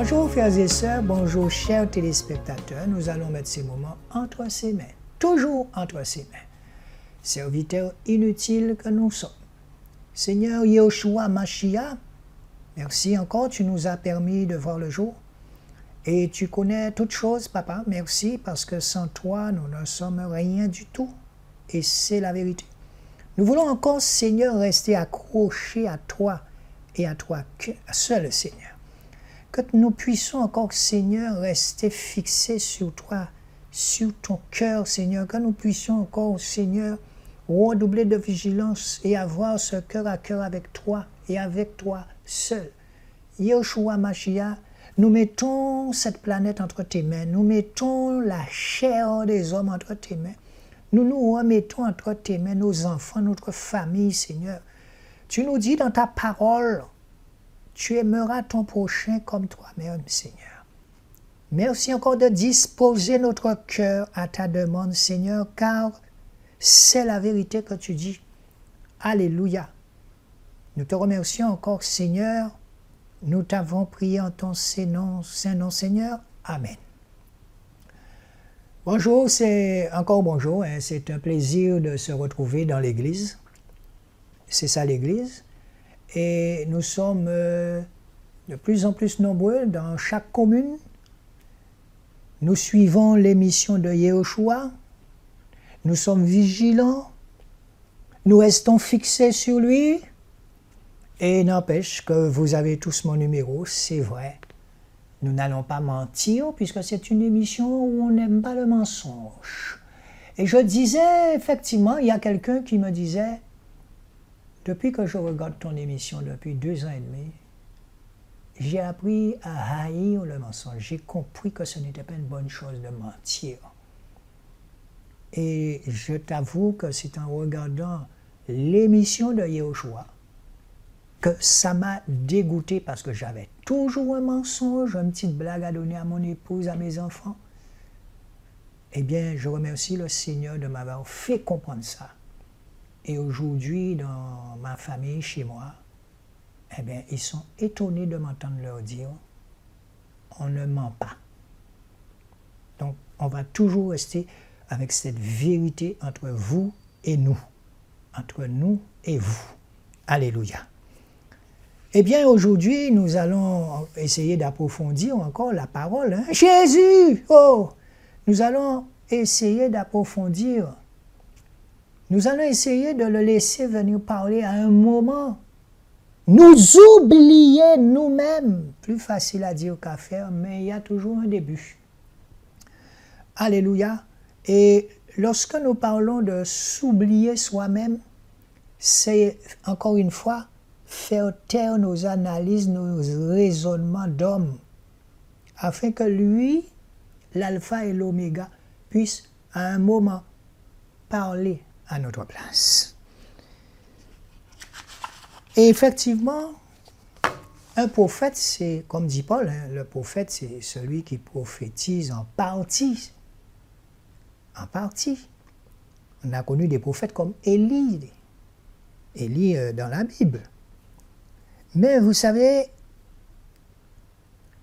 Bonjour frères et sœurs, bonjour chers téléspectateurs. Nous allons mettre ces moments entre ses mains, toujours entre ses mains. Serviteurs inutiles que nous sommes. Seigneur Yahushua Mashiach, merci encore, tu nous as permis de voir le jour. Et tu connais toutes choses, papa. Merci parce que sans toi, nous ne sommes rien du tout. Et c'est la vérité. Nous voulons encore, Seigneur, rester accrochés à toi et à toi seul, Seigneur. Que nous puissions encore, Seigneur, rester fixés sur toi, sur ton cœur, Seigneur. Que nous puissions encore, Seigneur, redoubler de vigilance et avoir ce cœur à cœur avec toi et avec toi seul. Yahushua Mashiach, nous mettons cette planète entre tes mains. Nous mettons la chair des hommes entre tes mains. Nous nous remettons entre tes mains nos enfants, notre famille, Seigneur. Tu nous dis dans ta parole, tu aimeras ton prochain comme toi-même, Seigneur. Merci encore de disposer notre cœur à ta demande, Seigneur, car c'est la vérité que tu dis. Alléluia. Nous te remercions encore, Seigneur. Nous t'avons prié en ton Saint-Nom, Seigneur. Amen. Bonjour, c'est encore bonjour. C'est un plaisir de se retrouver dans l'Église. C'est ça l'Église. Et nous sommes de plus en plus nombreux dans chaque commune. Nous suivons les missions de Yahushua. Nous sommes vigilants. Nous restons fixés sur lui. Et n'empêche que vous avez tous mon numéro, c'est vrai. Nous n'allons pas mentir puisque c'est une émission où on n'aime pas le mensonge. Et je disais, effectivement, il y a quelqu'un qui me disait, depuis que je regarde ton émission depuis 2 ans et demi, j'ai appris à haïr le mensonge. J'ai compris que ce n'était pas une bonne chose de mentir. Et je t'avoue que c'est en regardant l'émission de Yahushua que ça m'a dégoûté parce que j'avais toujours un mensonge, une petite blague à donner à mon épouse, à mes enfants. Eh bien, je remercie le Seigneur de m'avoir fait comprendre ça. Et aujourd'hui, dans ma famille, chez moi, eh bien, ils sont étonnés de m'entendre leur dire « on ne ment pas ». Donc, on va toujours rester avec cette vérité entre vous et nous. Entre nous et vous. Alléluia. Eh bien, aujourd'hui, nous allons essayer d'approfondir encore la parole. Hein? Jésus! Oh! Nous allons essayer d'approfondir. Nous allons essayer de le laisser venir parler à un moment. Nous oublier nous-mêmes. Plus facile à dire qu'à faire, mais il y a toujours un début. Alléluia. Et lorsque nous parlons de s'oublier soi-même, c'est encore une fois faire taire nos analyses, nos raisonnements d'homme, afin que lui, l'alpha et l'oméga, puisse à un moment parler à notre place. Et effectivement, un prophète, c'est, comme dit Paul, hein, le prophète, c'est celui qui prophétise en partie. En partie. On a connu des prophètes comme Élie. Élie dans la Bible. Mais vous savez,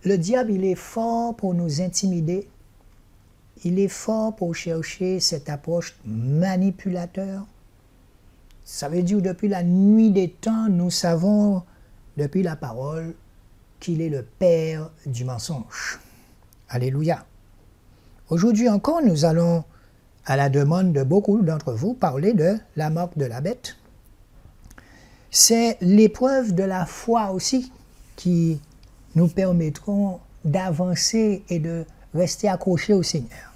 le diable, il est fort pour nous intimider. Il est fort pour chercher cette approche manipulateur. Ça veut dire depuis la nuit des temps, nous savons, depuis la parole, qu'il est le père du mensonge. Alléluia. Aujourd'hui encore, nous allons, à la demande de beaucoup d'entre vous, parler de la marque de la bête. C'est l'épreuve de la foi aussi qui nous permettront d'avancer et de rester accrochés au Seigneur.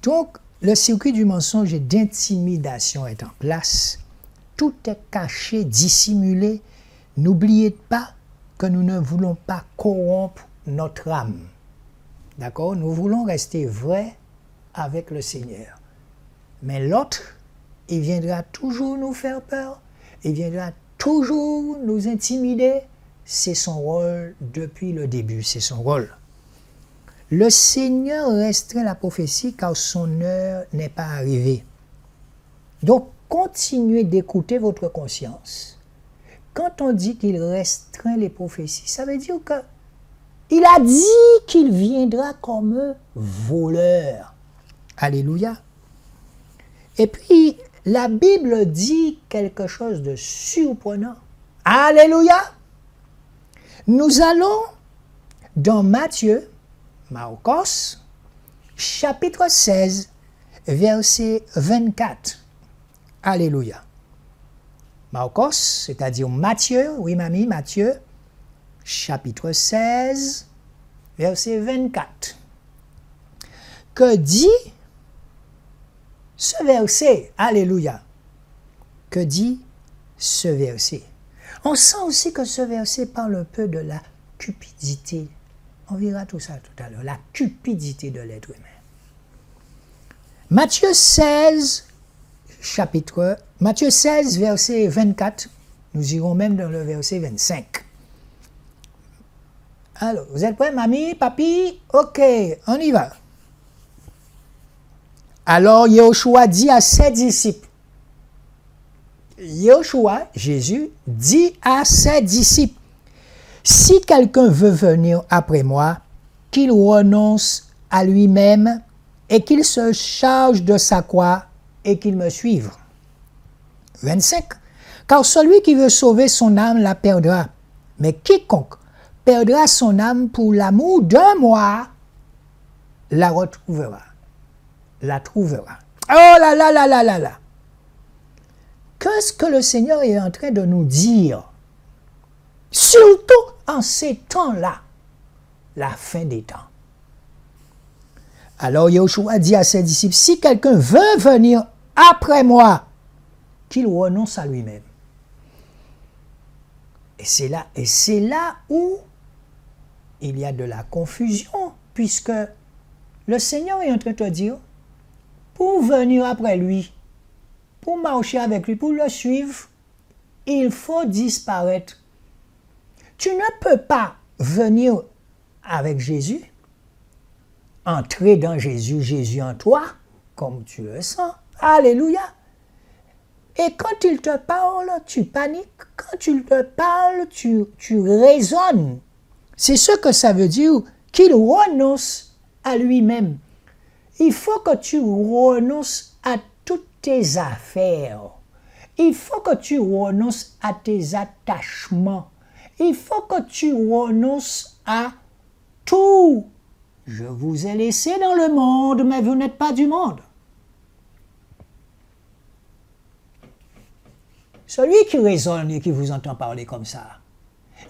Donc, le circuit du mensonge et d'intimidation est en place. Tout est caché, dissimulé. N'oubliez pas que nous ne voulons pas corrompre notre âme. D'accord? Nous voulons rester vrais avec le Seigneur. Mais l'autre, il viendra toujours nous faire peur. Il viendra toujours nous intimider. C'est son rôle depuis le début, c'est son rôle. Le Seigneur restreint la prophétie car son heure n'est pas arrivée. Donc, continuez d'écouter votre conscience. Quand on dit qu'il restreint les prophéties, ça veut dire que Il a dit qu'il viendra comme un voleur. Alléluia. Et puis, la Bible dit quelque chose de surprenant. Alléluia. Nous allons dans Matthieu, Marcos, chapitre 16, verset 24. Alléluia. Marcos, c'est-à-dire Matthieu, oui mamie, Matthieu, chapitre 16, verset 24. Que dit ce verset? Alléluia. Que dit ce verset? On sent aussi que ce verset parle un peu de la cupidité. On verra tout ça tout à l'heure. La cupidité de l'être humain. Matthieu 16, verset 24. Nous irons même dans le verset 25. Alors, vous êtes prêts, mamie, papi? Ok, on y va. Alors, Yahushua dit à ses disciples, Yahushua, Jésus, dit à ses disciples, si quelqu'un veut venir après moi, qu'il renonce à lui-même et qu'il se charge de sa croix et qu'il me suive. 25. Car celui qui veut sauver son âme la perdra, mais quiconque perdra son âme pour l'amour de moi, la retrouvera. La trouvera. Oh là là là là là là! Qu'est-ce que le Seigneur est en train de nous dire? Surtout en ces temps-là, la fin des temps. Alors Yahushua dit à ses disciples, si quelqu'un veut venir après moi, qu'il renonce à lui-même. Et c'est là où il y a de la confusion, puisque le Seigneur est en train de te dire, pour venir après lui, pour marcher avec lui, pour le suivre, il faut disparaître. Tu ne peux pas venir avec Jésus, entrer dans Jésus, Jésus en toi, comme tu le sens. Alléluia. Et quand il te parle, tu paniques. Quand il te parle, tu raisonnes. C'est ce que ça veut dire qu'il renonce à lui-même. Il faut que tu renonces à toutes tes affaires. Il faut que tu renonces à tes attachements. Il faut que tu renonces à tout. Je vous ai laissé dans le monde, mais vous n'êtes pas du monde. Celui qui raisonne et qui vous entend parler comme ça,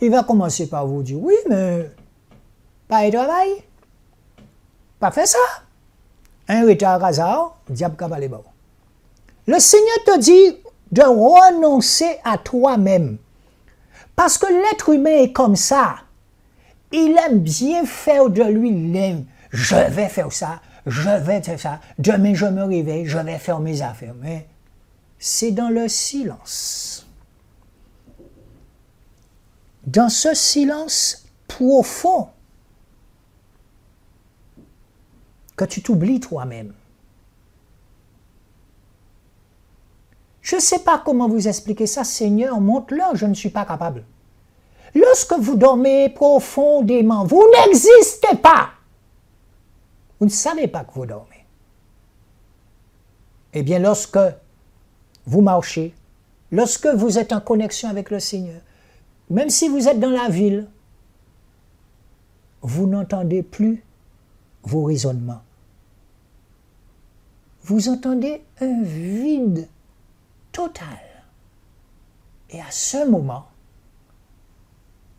il va commencer par vous dire, oui, mais pas de travail, pas fait ça. Un retard hasard, diable cabalé bon. Le Seigneur te dit de renoncer à toi-même. Parce que l'être humain est comme ça. Il aime bien faire de lui-même. Je vais faire ça, je vais faire ça. Demain, je me réveille, je vais faire mes affaires. Mais c'est dans le silence. Dans ce silence profond que tu t'oublies toi-même. Je ne sais pas comment vous expliquer ça, Seigneur, montre-le, je ne suis pas capable. Lorsque vous dormez profondément, vous n'existez pas. Vous ne savez pas que vous dormez. Eh bien, lorsque vous marchez, lorsque vous êtes en connexion avec le Seigneur, même si vous êtes dans la ville, vous n'entendez plus vos raisonnements. Vous entendez un vide total. Et à ce moment,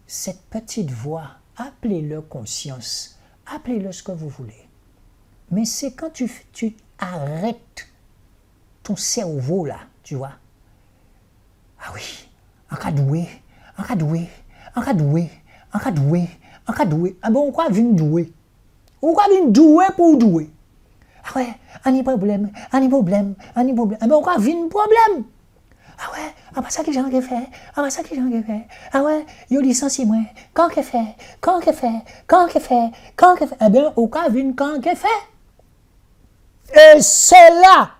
cette petite voix, appelez-le conscience, appelez-le ce que vous voulez. Mais c'est quand tu arrêtes ton cerveau là, tu vois. Ah oui, en cas doué, en cas doué, en cas doué, en cas doué, en cas doué. Ah bon, on croit venir doué. On croit venir doué pour doué. Ah ouais, un problème, un problème, un problème. Ah ben on croit venir problème. Ah ouais, ah bah ça que j'en ai fait, ah bah ça que j'en ai fait. Ah ouais, yo licencié moi. Quand qu'est fait, quand qu'est fait, quand qu'est fait, quand qu'est fait. Eh bien, on croit venir quand qu'est fait. Et c'est là.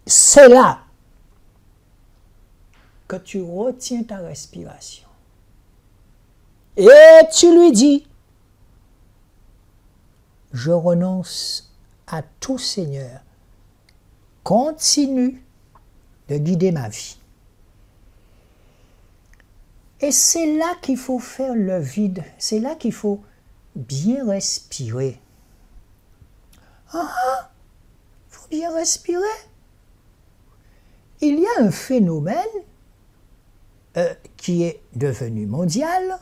C'est là que tu retiens ta respiration. Et tu lui dis, je renonce à tout, Seigneur. Continue de guider ma vie. Et c'est là qu'il faut faire le vide. C'est là qu'il faut bien respirer. Il faut bien respirer. Il y a un phénomène qui est devenu mondial.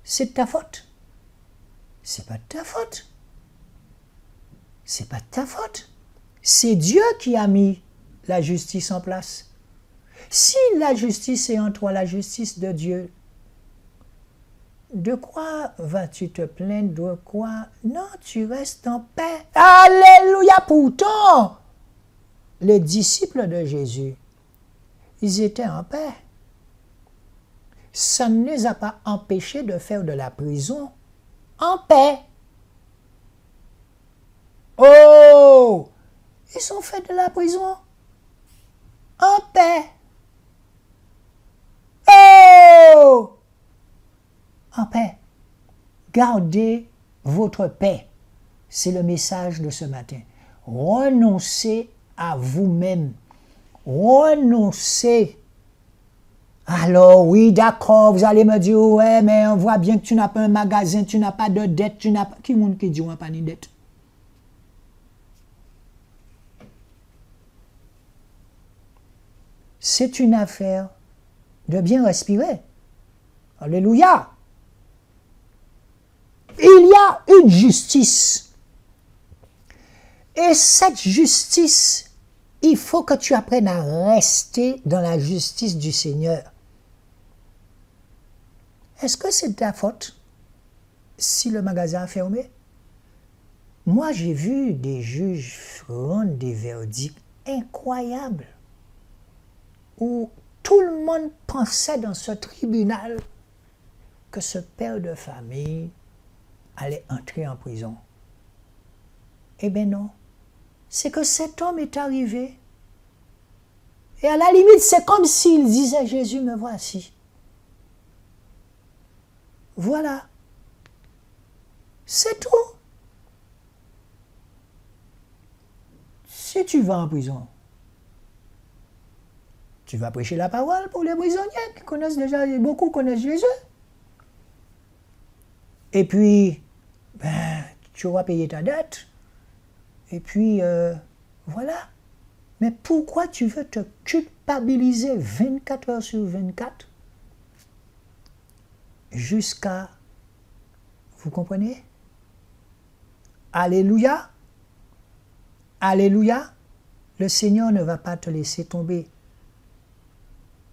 C'est de ta faute. C'est pas de ta faute. C'est pas de ta faute. C'est Dieu qui a mis la justice en place. Si la justice est en toi, la justice de Dieu, de quoi vas-tu te plaindre? De quoi? Non, tu restes en paix. Alléluia! Pourtant, les disciples de Jésus, ils étaient en paix. Ça ne les a pas empêchés de faire de la prison en paix. Oh! Ils ont fait de la prison en paix. Oh! En paix. Gardez votre paix. C'est le message de ce matin. Renoncez à vous-même. Renoncez. Alors oui, d'accord, vous allez me dire, ouais, mais on voit bien que tu n'as pas un magasin, tu n'as pas de dette, tu n'as pas... Qui monde qui dit on n'a pas de dette? C'est une affaire de bien respirer. Alléluia. Il y a une justice. Et cette justice, il faut que tu apprennes à rester dans la justice du Seigneur. Est-ce que c'est de ta faute si le magasin a fermé? Moi, j'ai vu des juges rendre des verdicts incroyables où tout le monde pensait dans ce tribunal que ce père de famille allait entrer en prison. Eh bien non, c'est que cet homme est arrivé et à la limite, c'est comme s'il disait, Jésus, me voici. Voilà. C'est tout. Si tu vas en prison, tu vas prêcher la parole pour les prisonniers qui connaissent déjà, beaucoup connaissent Jésus. Et puis, tu auras payé ta dette. Et puis, voilà. Mais pourquoi tu veux te culpabiliser 24 heures sur 24 jusqu'à... Vous comprenez? Alléluia. Alléluia. Le Seigneur ne va pas te laisser tomber.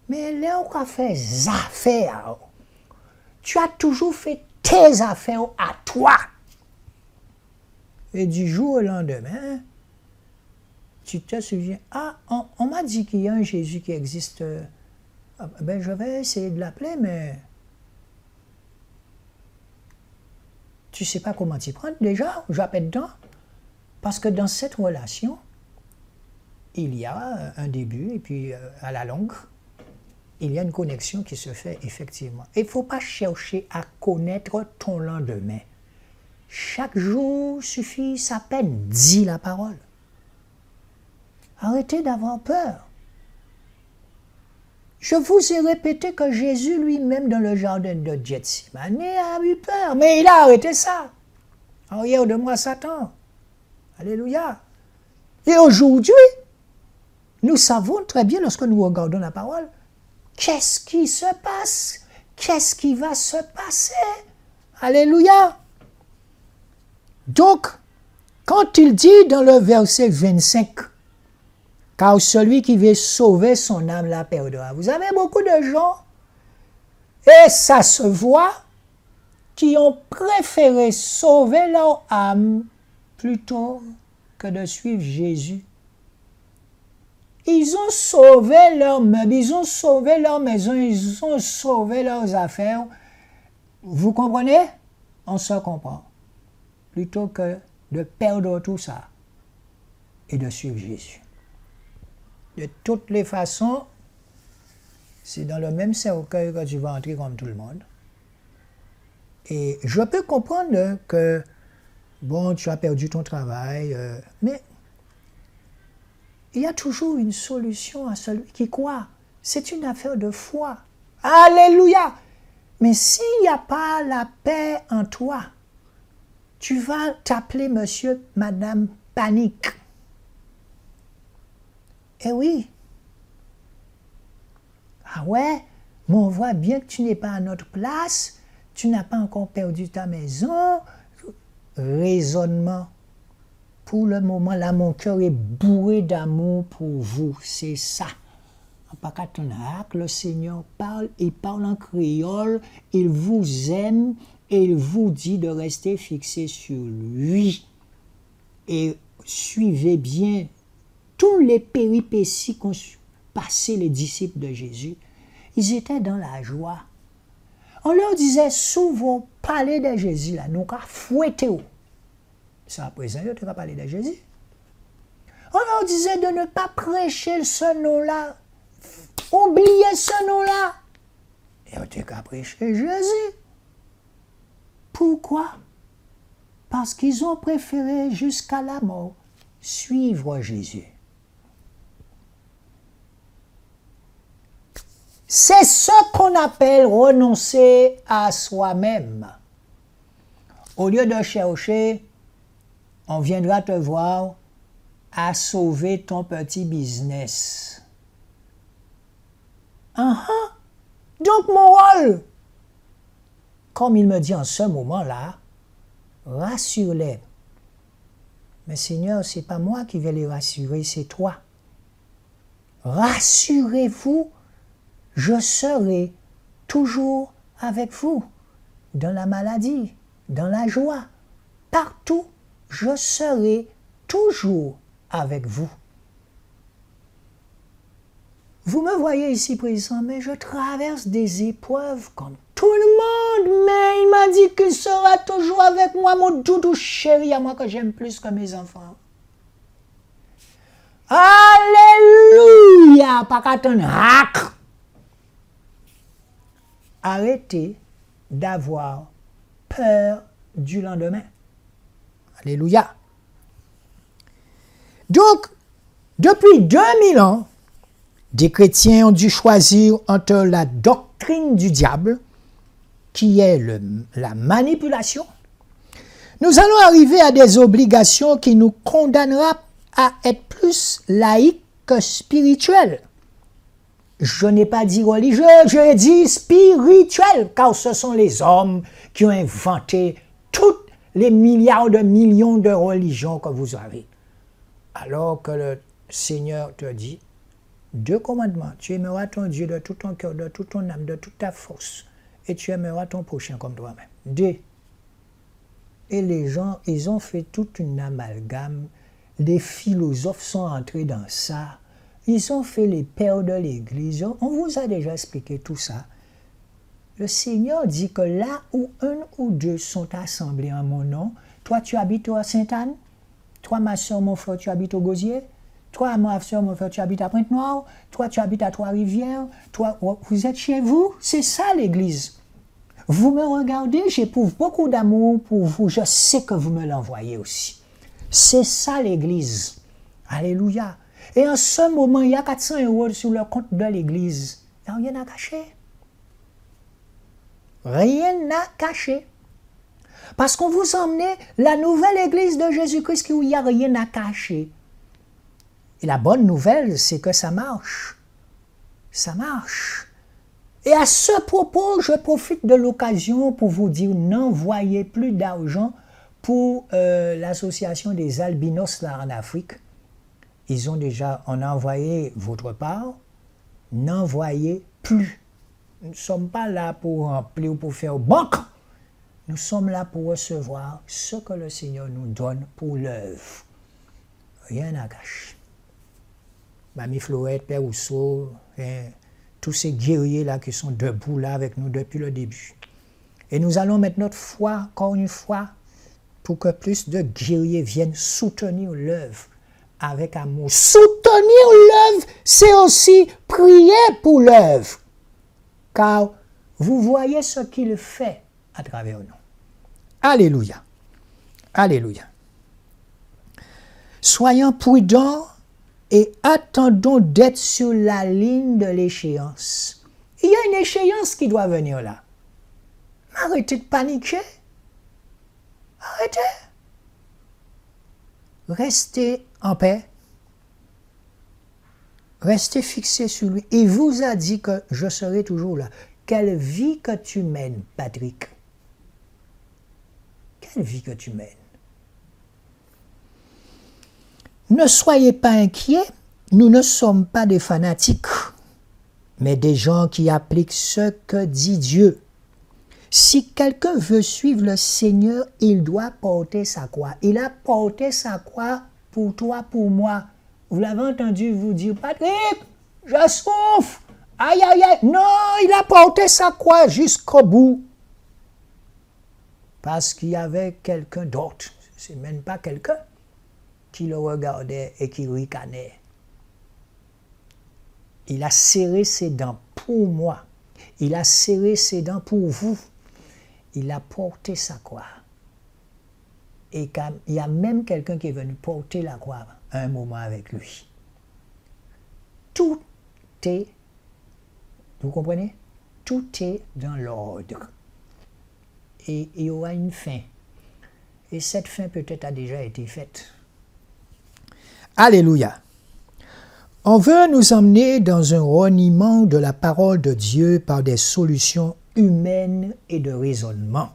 Mais là, on a fait des affaires. Tu as toujours fait tes affaires à toi. Et du jour au lendemain, tu te souviens, on m'a dit qu'il y a un Jésus qui existe. Ben, je vais essayer de l'appeler, mais tu ne sais pas comment t'y prendre déjà, j'appelle dedans. Parce que dans cette relation, il y a un début, et puis à la longue, il y a une connexion qui se fait effectivement. Il ne faut pas chercher à connaître ton lendemain. Chaque jour suffit sa peine, dis la parole. Arrêtez d'avoir peur. Je vous ai répété que Jésus lui-même dans le jardin de Gethsémani a eu peur, mais il a arrêté ça. Arrière de moi, Satan. Alléluia. Et aujourd'hui, nous savons très bien, lorsque nous regardons la parole, qu'est-ce qui se passe? Qu'est-ce qui va se passer? Alléluia. Donc, quand il dit dans le verset 25, « Car celui qui veut sauver son âme la perdra. » Vous avez beaucoup de gens, et ça se voit, qui ont préféré sauver leur âme plutôt que de suivre Jésus. Ils ont sauvé leurs meubles, ils ont sauvé leur maison, ils ont sauvé leurs affaires. Vous comprenez? On se comprend. Plutôt que de perdre tout ça et de suivre Jésus. De toutes les façons, C'est dans le même cercueil que tu vas entrer comme tout le monde. Et je peux comprendre que, bon, tu as perdu ton travail, mais il y a toujours une solution à celui qui croit. C'est une affaire de foi. Alléluia! Mais s'il n'y a pas la paix en toi, tu vas t'appeler monsieur, madame panique. Eh oui. Ah ouais, mais on voit bien que tu n'es pas à notre place, tu n'as pas encore perdu ta maison. Raisonnement. Pour le moment, là, mon cœur est bourré d'amour pour vous. C'est ça. Le Seigneur parle, il parle en créole, il vous aime et il vous dit de rester fixé sur lui. Et suivez bien tous les péripéties qu'ont passé les disciples de Jésus. Ils étaient dans la joie. On leur disait souvent, parler de Jésus, là, nous avons fouetté. C'est à présent, ils ont parlé de Jésus. On leur disait de ne pas prêcher ce nom-là. Oubliez ce nom-là. Et on était qu'à prêcher Jésus. Pourquoi? Parce qu'ils ont préféré jusqu'à la mort suivre Jésus. C'est ce qu'on appelle renoncer à soi-même. Au lieu de chercher, on viendra te voir à sauver ton petit business. Donc mon rôle, comme il me dit en ce moment-là, rassure-les. Mais Seigneur, ce n'est pas moi qui vais les rassurer, c'est toi. Rassurez-vous, je serai toujours avec vous, dans la maladie, dans la joie, partout, je serai toujours avec vous. Vous me voyez ici présent, mais je traverse des épreuves comme tout le monde, mais il m'a dit qu'il sera toujours avec moi, mon doudou chéri à moi que j'aime plus que mes enfants. Alléluia! Pas qu'à ton hack! Arrêtez d'avoir peur du lendemain. Alléluia! Donc, depuis 2000 ans, des chrétiens ont dû choisir entre la doctrine du diable, qui est la manipulation. Nous allons arriver à des obligations qui nous condamnera à être plus laïcs que spirituels. Je n'ai pas dit religieux, j'ai dit spirituel, car ce sont les hommes qui ont inventé toutes les milliards de millions de religions que vous avez. Alors que le Seigneur te dit, 2 commandements, tu aimeras ton Dieu de tout ton cœur, de toute ton âme, de toute ta force, et tu aimeras ton prochain comme toi-même. 2. Et les gens, ils ont fait toute une amalgame, les philosophes sont entrés dans ça, ils ont fait les pères de l'Église, on vous a déjà expliqué tout ça. Le Seigneur dit que là où 1 ou 2 sont assemblés en mon nom, toi tu habites à Sainte-Anne, toi ma soeur, mon frère, tu habites au Gosier, toi, ma soeur, mon frère, tu habites à Pointe-Noire. Toi, tu habites à Trois-Rivières. Toi, vous êtes chez vous. C'est ça, l'Église. Vous me regardez, j'éprouve beaucoup d'amour pour vous. Je sais que vous me l'envoyez aussi. C'est ça, l'Église. Alléluia. Et en ce moment, il y a 400 € sur le compte de l'Église. Il n'y a rien à cacher. Rien à cacher. Parce qu'on vous emmenait la nouvelle Église de Jésus-Christ où il n'y a rien à cacher. Et la bonne nouvelle, c'est que ça marche. Ça marche. Et à ce propos, je profite de l'occasion pour vous dire, n'envoyez plus d'argent pour l'association des albinos là en Afrique. On a envoyé votre part, n'envoyez plus. Nous ne sommes pas là pour remplir ou pour faire banque. Nous sommes là pour recevoir ce que le Seigneur nous donne pour l'œuvre. Rien à cacher. Mamie Florette, Père Rousseau, tous ces guerriers-là qui sont debout là avec nous depuis le début. Et nous allons mettre notre foi, encore une fois, pour que plus de guerriers viennent soutenir l'œuvre avec amour. Soutenir l'œuvre, c'est aussi prier pour l'œuvre. car vous voyez ce qu'il fait à travers nous. Alléluia. Alléluia. Soyons prudents et attendons d'être sur la ligne de l'échéance. Il y a une échéance qui doit venir là. Arrêtez de paniquer. Arrêtez. Restez en paix. Restez fixés sur lui. Il vous a dit que je serai toujours là. Quelle vie que tu mènes, Patrick? Quelle vie que tu mènes? Ne soyez pas inquiets, nous ne sommes pas des fanatiques, mais des gens qui appliquent ce que dit Dieu. Si quelqu'un veut suivre le Seigneur, il doit porter sa croix. Il a porté sa croix pour toi, pour moi. Vous l'avez entendu vous dire, Patrick, je souffre. Aïe, aïe, aïe. Non, il a porté sa croix jusqu'au bout. Parce qu'il y avait quelqu'un d'autre. Ce n'est même pas quelqu'un qui le regardait et qui ricanait. Il a serré ses dents pour moi. Il a serré ses dents pour vous. Il a porté sa croix. Et il y a même quelqu'un qui est venu porter la croix à un moment avec lui. Tout est, vous comprenez? Tout est dans l'ordre. Et il y aura une fin. Et cette fin peut-être a déjà été faite. Alléluia. On veut nous emmener dans un reniement de la parole de Dieu par des solutions humaines et de raisonnement.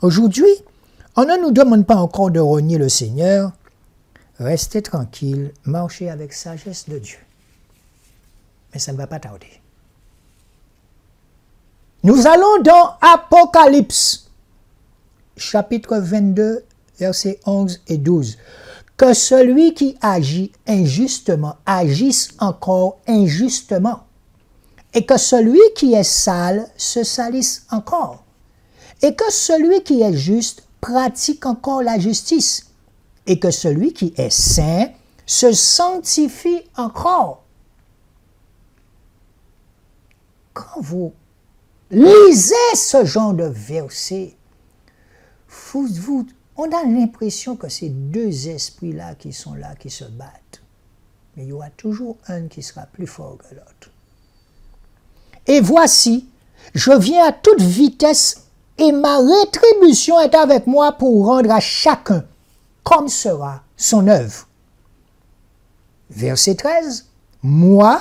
Aujourd'hui, on ne nous demande pas encore de renier le Seigneur. Restez tranquille, marchez avec sagesse de Dieu. Mais ça ne va pas tarder. Nous allons dans Apocalypse, chapitre 22, versets 11 et 12. Que celui qui agit injustement agisse encore injustement, et que celui qui est sale se salisse encore, et que celui qui est juste pratique encore la justice, et que celui qui est saint se sanctifie encore. Quand vous lisez ce genre de verset, on a l'impression que c'est deux esprits-là qui sont là, qui se battent. Mais il y aura toujours un qui sera plus fort que l'autre. Et voici, je viens à toute vitesse et ma rétribution est avec moi pour rendre à chacun comme sera son œuvre. Verset 13. Moi,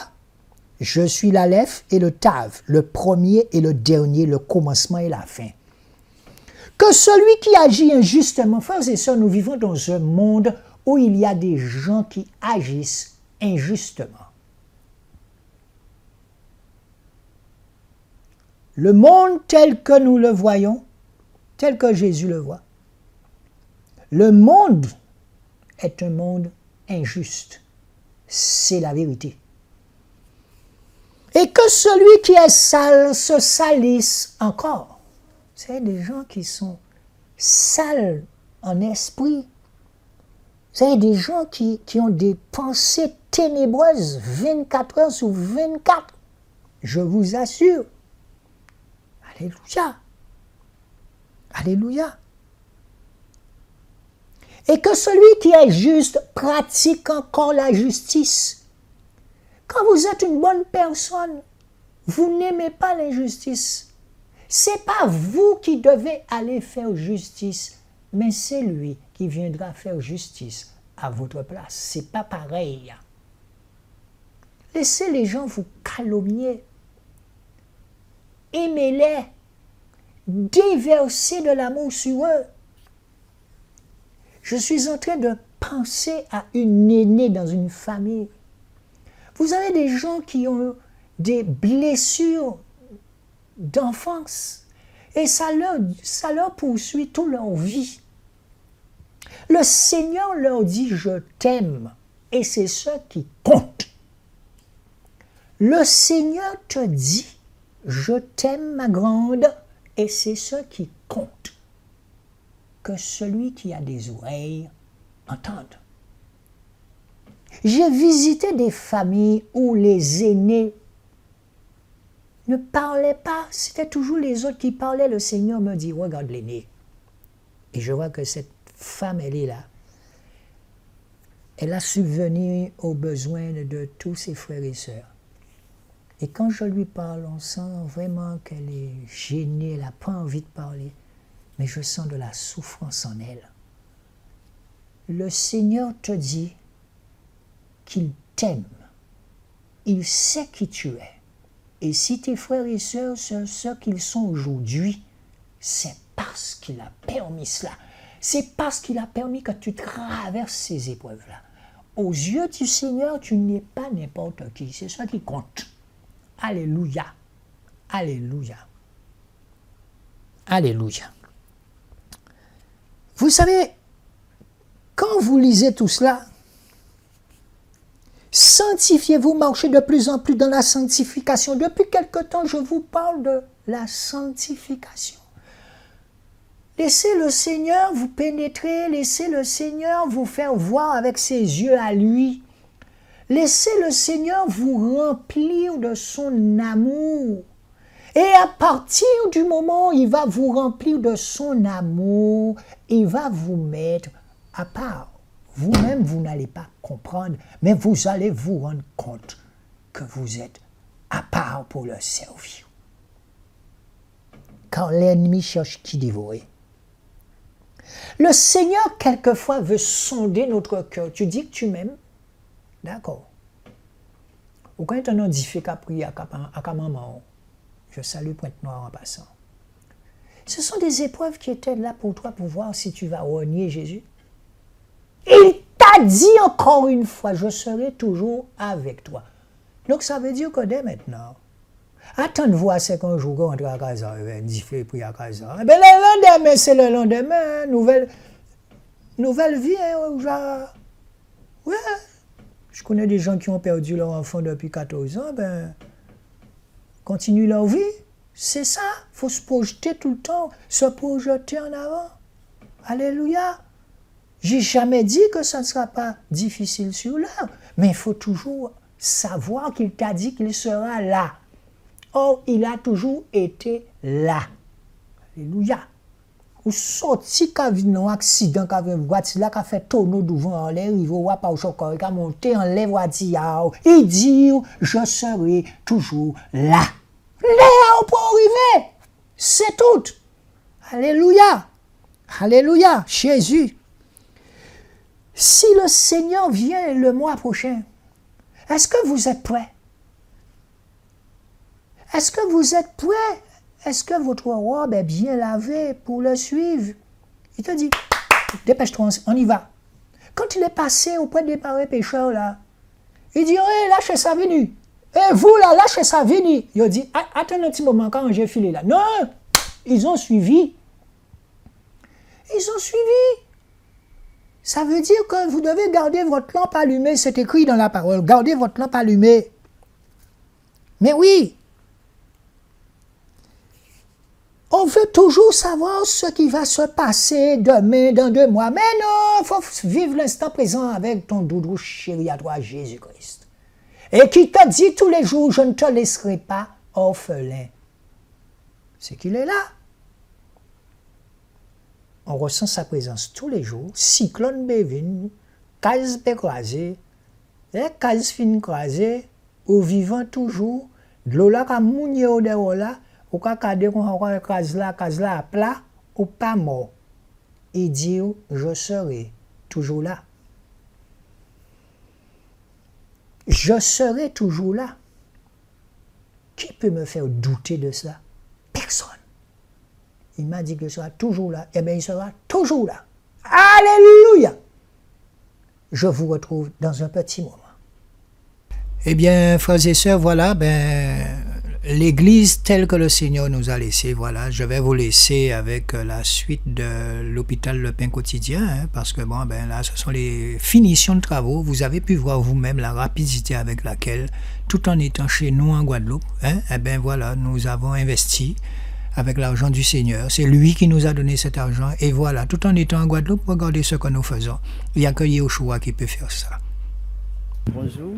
je suis l'Aleph et le Tav, le premier et le dernier, le commencement et la fin. Que celui qui agit injustement, frères et sœurs, nous vivons dans un monde où il y a des gens qui agissent injustement. Le monde tel que nous le voyons, tel que Jésus le voit, le monde est un monde injuste. C'est la vérité. Et que celui qui est sale se salisse encore. C'est des gens qui sont sales en esprit. C'est des gens qui ont des pensées ténébreuses 24 heures sur 24. Je vous assure. Alléluia. Alléluia. Et que celui qui est juste pratique encore la justice. Quand vous êtes une bonne personne, vous n'aimez pas l'injustice. Ce n'est pas vous qui devez aller faire justice, mais c'est lui qui viendra faire justice à votre place. Ce n'est pas pareil. Laissez les gens vous calomnier. Aimez-les. Déversez de l'amour sur eux. Je suis en train de penser à une aînée dans une famille. Vous avez des gens qui ont des blessures d'enfance et ça leur poursuit toute leur vie. Le Seigneur leur dit « je t'aime » et c'est ce qui compte. Le Seigneur te dit « je t'aime ma grande » et c'est ce qui compte. Que celui qui a des oreilles entende. J'ai visité des familles où les aînés ne parlaient pas, c'était toujours les autres qui parlaient. Le Seigneur me dit, regarde l'aîné. Et je vois que cette femme, elle est là. Elle a subvenu aux besoins de tous ses frères et sœurs. Et quand je lui parle, on sent vraiment qu'elle est gênée, elle n'a pas envie de parler. Mais je sens de la souffrance en elle. Le Seigneur te dit qu'il t'aime. Il sait qui tu es. Et si tes frères et sœurs sont ceux qu'ils sont aujourd'hui, c'est parce qu'il a permis cela. C'est parce qu'il a permis que tu traverses ces épreuves-là. Aux yeux du Seigneur, tu n'es pas n'importe qui. C'est ça qui compte. Alléluia. Alléluia. Alléluia. Vous savez, quand vous lisez tout cela, sanctifiez-vous, marchez de plus en plus dans la sanctification. Depuis quelque temps, je vous parle de la sanctification. Laissez le Seigneur vous pénétrer, laissez le Seigneur vous faire voir avec ses yeux à lui. Laissez le Seigneur vous remplir de son amour. Et à partir du moment où il va vous remplir de son amour, il va vous mettre à part. Vous-même, vous n'allez pas comprendre, mais vous allez vous rendre compte que vous êtes à part pour le servir. Car l'ennemi cherche qui dévorer. Le Seigneur, quelquefois, veut sonder notre cœur. Tu dis que tu m'aimes? D'accord. Ou quand tu as un difficile à prier à maman, je salue Pointe-Noire en passant. Ce sont des épreuves qui étaient là pour toi, pour voir si tu vas renier Jésus. Il t'a dit encore une fois, je serai toujours avec toi. Donc ça veut dire que dès maintenant, attends de voir c'est qu'un jour on rentre à casa, difficile prier à casa. Eh bien le lendemain, c'est le lendemain, nouvelle vie, genre, ouais. Je connais des gens qui ont perdu leur enfant depuis 14 ans, ben, continuent leur vie. C'est ça, il faut se projeter tout le temps, se projeter en avant. Alléluia. J'ai jamais dit que ça ne sera pas difficile sur l'heure, mais il faut toujours savoir qu'il t'a dit qu'il sera là. Or, il a toujours été là. Alléluia. Ou sorti quand il y a un accident, quand il y a une voiture qui a fait tourner devant en l'air, il va pas au chocolat, qui a monté en l'air, il dit, je serai toujours là. Là, on peut arriver. C'est tout. Alléluia. Alléluia. Jésus. Si le Seigneur vient le mois prochain, est-ce que vous êtes prêts? Est-ce que vous êtes prêts? Est-ce que votre robe est bien lavée pour le suivre? Il te dit, dépêche-toi, on y va. Quand il est passé auprès des parents pécheurs, là, il dit, hey, lâchez ça, venez. Et vous, là, lâchez ça, venez. Il dit, attends un petit moment quand j'ai filé là. Non, ils ont suivi. Ils ont suivi. Ça veut dire que vous devez garder votre lampe allumée. C'est écrit dans la parole. Gardez votre lampe allumée. Mais oui. On veut toujours savoir ce qui va se passer demain, dans 2 mois. Mais non, il faut vivre l'instant présent avec ton doudou chéri à toi, Jésus-Christ. Et qui t'a dit tous les jours, je ne te laisserai pas orphelin. C'est qu'il est là. On ressent sa présence tous les jours. Cyclone bévin, case écrasée, case fin crasée, ou vivant toujours, de l'eau là, comme mounier au dehors là, ou quand on case là à plat, ou pas mort. Il dit, je serai toujours là. Je serai toujours là. Qui peut me faire douter de cela? Personne. Il m'a dit qu'il sera toujours là. Eh bien, il sera toujours là. Alléluia! Je vous retrouve dans un petit moment. Eh bien, frères et sœurs, voilà, l'Église telle que le Seigneur nous a laissée, voilà, je vais vous laisser avec la suite de l'hôpital Le Pain Quotidien, parce que là, ce sont les finitions de travaux. Vous avez pu voir vous-même la rapidité avec laquelle, tout en étant chez nous en Guadeloupe, voilà, nous avons investi avec l'argent du Seigneur. C'est lui qui nous a donné cet argent. Et voilà, tout en étant en Guadeloupe, regardez ce que nous faisons. Il n'y a que Yeshua qui peut faire ça. Bonjour,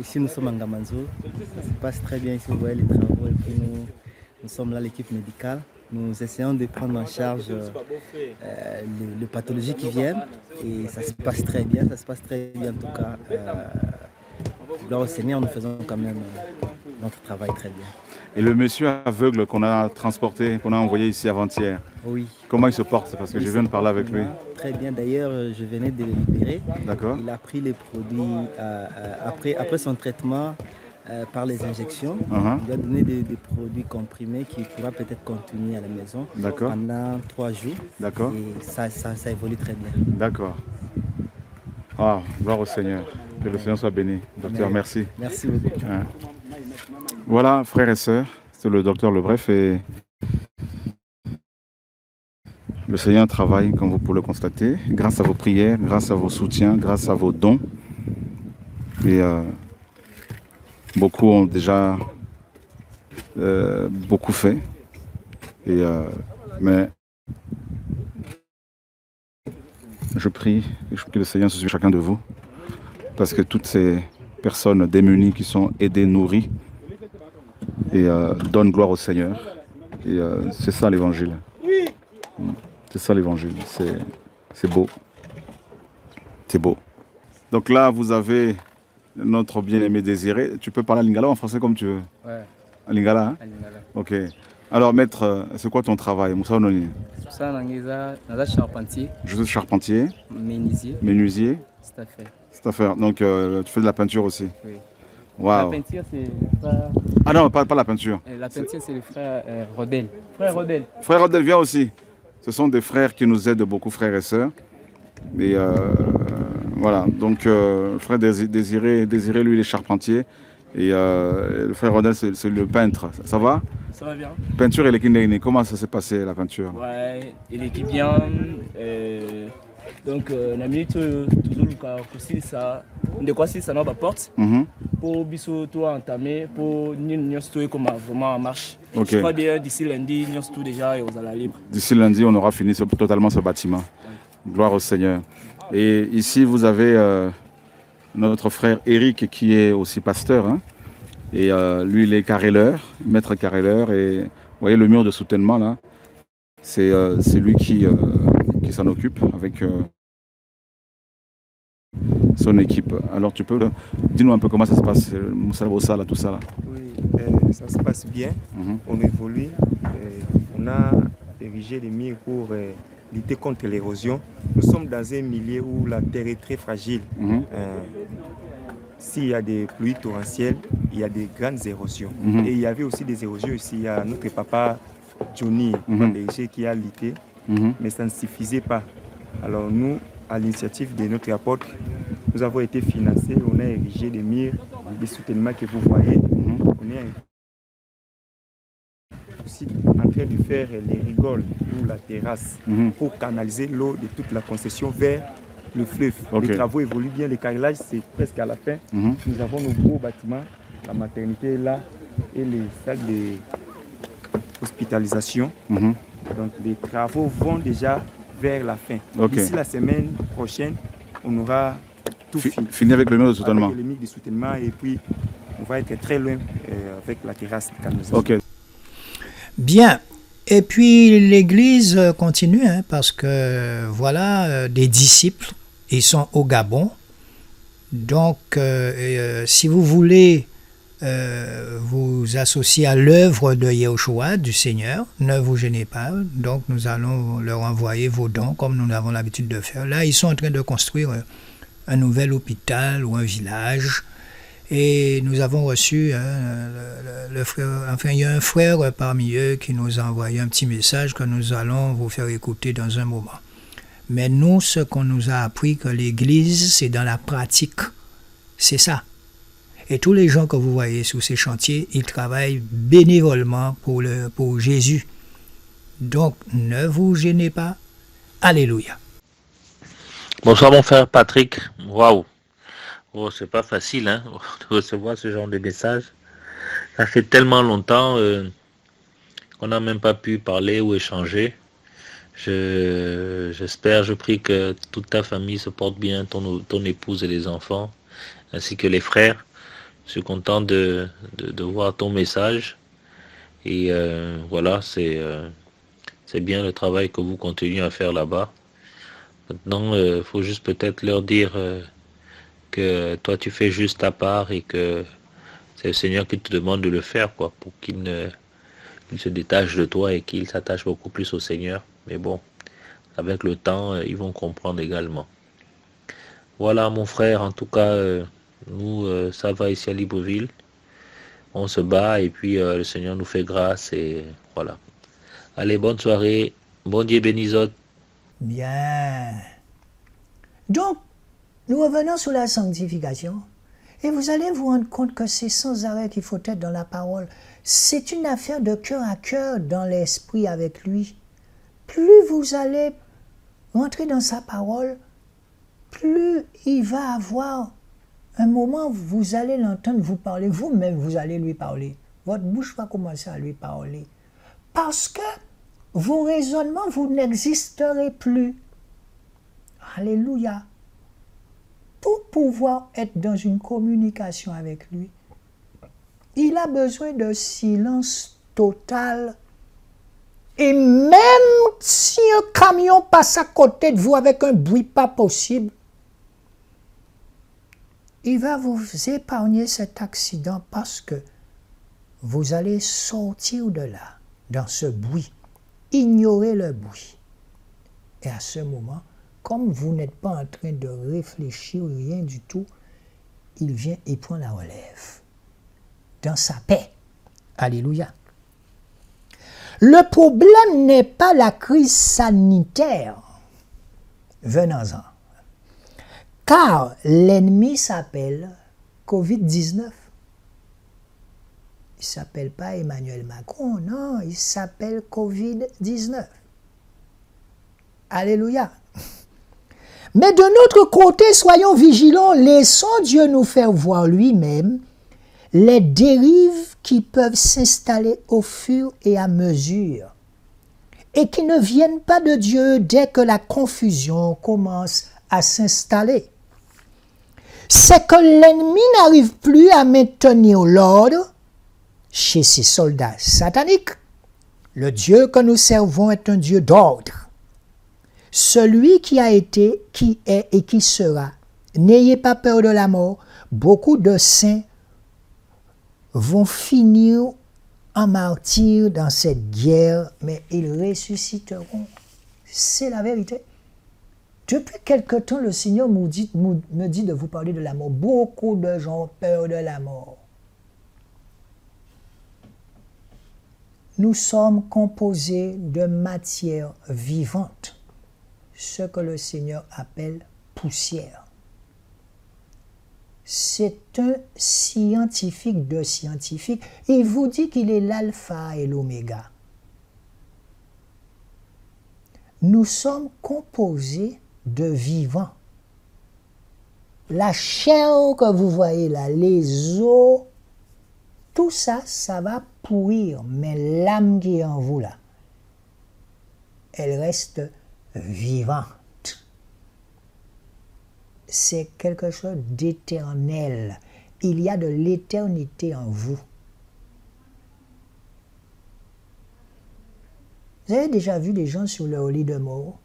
ici nous sommes en Gamanzo. Ça se passe très bien ici, vous voyez les travaux et puis nous sommes là, l'équipe médicale. Nous essayons de prendre en charge les pathologies qui viennent et ça se passe très bien, ça se passe très bien en tout cas. Gloire au Seigneur, nous faisons quand même notre travail très bien. Et le monsieur aveugle qu'on a transporté, qu'on a envoyé ici avant-hier, Oui. comment il se porte? Parce que je viens de parler avec lui. Très bien, d'ailleurs, je venais de le libérer. D'accord. Il a pris les produits après son traitement par les injections. Il lui a donné des produits comprimés qu'il pourra peut-être continuer à la maison pendant 3 jours. D'accord. Et ça évolue très bien. D'accord. Ah, gloire au Seigneur. Que le Seigneur soit béni. Docteur, merci. Merci beaucoup. Voilà, frères et sœurs, c'est le docteur Lebref et le Seigneur travaille, comme vous pouvez le constater, grâce à vos prières, grâce à vos soutiens, grâce à vos dons. Et beaucoup ont déjà beaucoup fait. Et, mais je prie que le Seigneur soit sur chacun de vous. Parce que toutes ces personnes démunies qui sont aidées, nourries, et donnent gloire au Seigneur. Et c'est ça l'évangile. C'est ça l'évangile. C'est beau. C'est beau. Donc là, vous avez notre bien-aimé Désiré. Tu peux parler en lingala ou en français comme tu veux? Ouais. En lingala, hein? En lingala. Ok. Alors, maître, c'est quoi ton travail? Moussa Ononi? Je suis charpentier. Je suis charpentier. Menuisier. Menuisier. C'est à fait. C'est à faire. Donc, tu fais de la peinture aussi? Oui. Wow. La peinture, c'est le frère... Ah non, pas la peinture. La peinture, c'est le frère Rodel. Frère Rodel. Frère Rodel vient aussi. Ce sont des frères qui nous aident beaucoup, frères et sœurs. Et voilà, donc frère Désiré, lui, il est charpentier. Et le frère Rodel, c'est le peintre. Ça va? Ça va bien. Peinture et l'équipe, comment ça s'est passé, la peinture? Ouais, il est bien. Donc, la minute, toujours le cas, ça, de quoi si ça n'a pas porte, pour biso tout entamer, pour nous tout comme vraiment en marche. Je crois bien d'ici lundi, nous tout déjà et aux allons libre. D'ici lundi, on aura fini totalement ce bâtiment. Gloire au Seigneur. Et ici, vous avez notre frère Eric qui est aussi pasteur. Hein, et lui, il est carreleur, maître carreleur. Et vous voyez le mur de soutènement là, c'est lui qui s'en occupe avec son équipe. Alors tu peux, dis-nous un peu comment ça se passe, Moussa Bossa, là, tout ça là. Oui, ça se passe bien, on évolue, on a érigé des murs pour lutter contre l'érosion. Nous sommes dans un milieu où la terre est très fragile. S'il y a des pluies torrentielles, il y a des grandes érosions. Et il y avait aussi des érosions ici. Il y a notre papa Johnny, qui a lutté, mais ça ne suffisait pas. Alors nous, à l'initiative de notre apôtre, nous avons été financés, on a érigé des murs, des soutènements que vous voyez. On est aussi en train de faire les rigoles ou la terrasse pour canaliser l'eau de toute la concession vers le fleuve. Les travaux évoluent bien, le carrelage c'est presque à la fin. Nous avons nos gros bâtiments, la maternité est là et les salles d'hospitalisation. Donc les travaux vont déjà vers la fin. D'ici la semaine prochaine, on aura tout fini avec le mur de soutènement. Avec le mur de soutènement et puis on va être très loin avec la terrasse de canalisation. Bien. Et puis l'Église continue, hein, parce que voilà, des disciples, ils sont au Gabon. Donc, si vous voulez vous associer à l'œuvre de Yahushua, du Seigneur, ne vous gênez pas. Donc, nous allons leur envoyer vos dons, comme nous avons l'habitude de faire. Là, ils sont en train de construire un nouvel hôpital ou un village. Et nous avons reçu le frère, enfin il y a un frère parmi eux qui nous a envoyé un petit message que nous allons vous faire écouter dans un moment. Mais nous, ce qu'on nous a appris que l'Église, c'est dans la pratique. C'est ça. Et tous les gens que vous voyez sur ces chantiers, ils travaillent bénévolement pour Jésus. Donc, ne vous gênez pas. Alléluia. Bonsoir mon frère Patrick. Waouh. Oh, c'est pas facile hein, de recevoir ce genre de message. Ça fait tellement longtemps qu'on n'a même pas pu parler ou échanger. J'espère, je prie que toute ta famille se porte bien, ton épouse et les enfants. ainsi que les frères. Je suis content de voir ton message. Et voilà, c'est bien le travail que vous continuez à faire là-bas. Maintenant, il faut juste peut-être leur dire que toi, tu fais juste ta part et que c'est le Seigneur qui te demande de le faire, quoi, pour qu'il se détache de toi et qu'il s'attache beaucoup plus au Seigneur. Mais bon, avec le temps, ils vont comprendre également. Voilà, mon frère, en tout cas, nous, ça va ici à Libreville. On se bat et puis le Seigneur nous fait grâce et voilà. Allez, bonne soirée. Bon Dieu bénisse. Bien. Donc, nous revenons sur la sanctification. Et vous allez vous rendre compte que c'est sans arrêt qu'il faut être dans la parole. C'est une affaire de cœur à cœur dans l'esprit avec lui. Plus vous allez rentrer dans sa parole, plus il va avoir un moment où vous allez l'entendre vous parler. Vous-même, vous allez lui parler. Votre bouche va commencer à lui parler. Parce que vos raisonnements, vous n'existerez plus. Alléluia. Pour pouvoir être dans une communication avec lui, il a besoin de silence total. Et même si un camion passe à côté de vous avec un bruit pas possible, il va vous épargner cet accident parce que vous allez sortir de là, dans ce bruit, ignorer le bruit. Et à ce moment, comme vous n'êtes pas en train de réfléchir, rien du tout, il vient et prend la relève. Dans sa paix. Alléluia. Le problème n'est pas la crise sanitaire. Venons-en. Car l'ennemi s'appelle Covid-19. Il ne s'appelle pas Emmanuel Macron, non, il s'appelle Covid-19. Alléluia. Mais de notre côté, soyons vigilants, laissons Dieu nous faire voir lui-même les dérives qui peuvent s'installer au fur et à mesure et qui ne viennent pas de Dieu dès que la confusion commence à s'installer. C'est que l'ennemi n'arrive plus à maintenir l'ordre chez ses soldats sataniques. Le Dieu que nous servons est un Dieu d'ordre. Celui qui a été, qui est et qui sera. N'ayez pas peur de la mort. Beaucoup de saints vont finir en martyrs dans cette guerre, mais ils ressusciteront. C'est la vérité. Depuis quelque temps, le Seigneur me dit de vous parler de la mort. Beaucoup de gens ont peur de la mort. Nous sommes composés de matière vivante, ce que le Seigneur appelle poussière. C'est un scientifique de scientifiques. Il vous dit qu'il est l'alpha et l'oméga. Nous sommes composés de vivants. La chair que vous voyez là, les os, tout ça, ça va pourrir. Mais l'âme qui est en vous là, elle reste vivante. C'est quelque chose d'éternel. Il y a de l'éternité en vous. Vous avez déjà vu des gens sur leur lit de mort?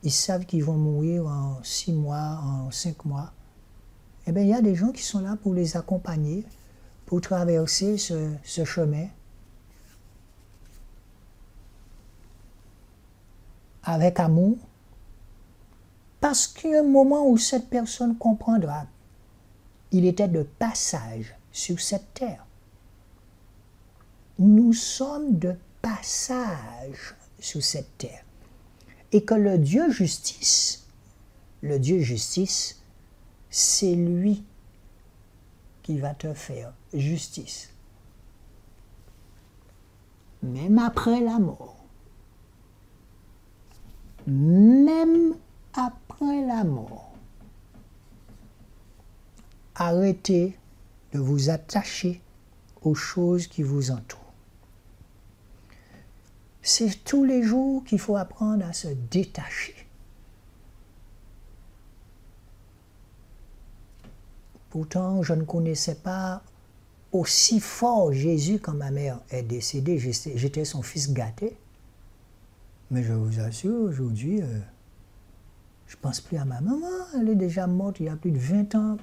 Ils savent qu'ils vont mourir en 6 mois, en 5 mois. Eh bien, il y a des gens qui sont là pour les accompagner, pour traverser ce chemin. Avec amour. Parce qu'il y a un moment où cette personne comprendra. Il était de passage sur cette terre. Nous sommes de passage sur cette terre. Et que le Dieu justice, c'est lui qui va te faire justice. Même après la mort. Même après la mort. Arrêtez de vous attacher aux choses qui vous entourent. C'est tous les jours qu'il faut apprendre à se détacher. Pourtant, je ne connaissais pas aussi fort Jésus quand ma mère est décédée. J'étais son fils gâté. Mais je vous assure, aujourd'hui, je ne pense plus à ma maman. Elle est déjà morte il y a plus de 20 ans.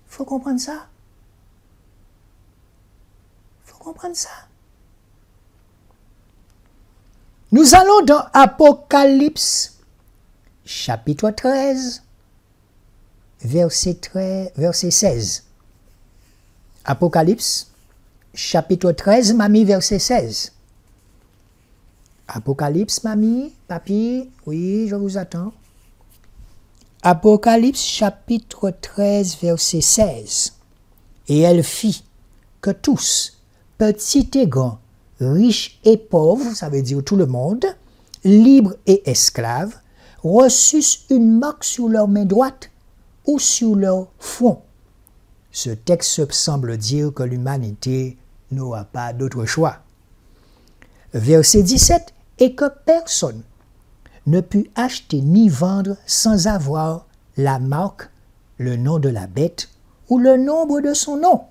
Faut comprendre ça. Faut comprendre ça. Nous allons dans Apocalypse, chapitre 13, verset 16. Apocalypse, chapitre 13, mamie, verset 16. Apocalypse, mamie, papy, oui, je vous attends. Apocalypse, chapitre 13, verset 16. Et elle fit que tous, petits et grands, riches et pauvres, ça veut dire tout le monde, libres et esclaves, reçussent une marque sur leur main droite ou sur leur front. Ce texte semble dire que l'humanité n'aura pas d'autre choix. Verset 17. Et que personne ne put acheter ni vendre sans avoir la marque, le nom de la bête ou le nombre de son nom.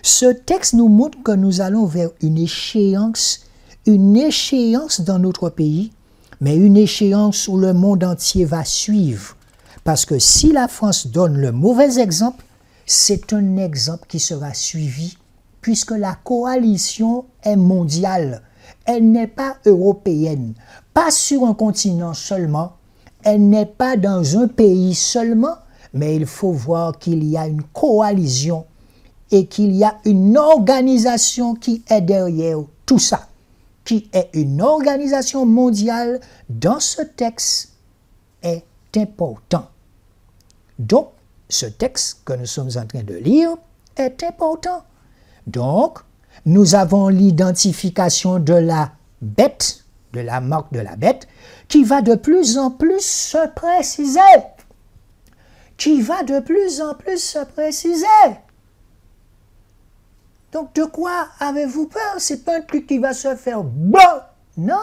Ce texte nous montre que nous allons vers une échéance dans notre pays, mais une échéance où le monde entier va suivre. Parce que si la France donne le mauvais exemple, c'est un exemple qui sera suivi, puisque la coalition est mondiale. Elle n'est pas européenne, pas sur un continent seulement, elle n'est pas dans un pays seulement, mais il faut voir qu'il y a une coalition et qu'il y a une organisation qui est derrière tout ça, qui est une organisation mondiale. Dans ce texte est important. Donc, ce texte que nous sommes en train de lire est important. Donc, nous avons l'identification de la bête, de la marque de la bête, qui va de plus en plus se préciser. Donc, de quoi avez-vous peur? C'est pas un truc qui va se faire bon. Non,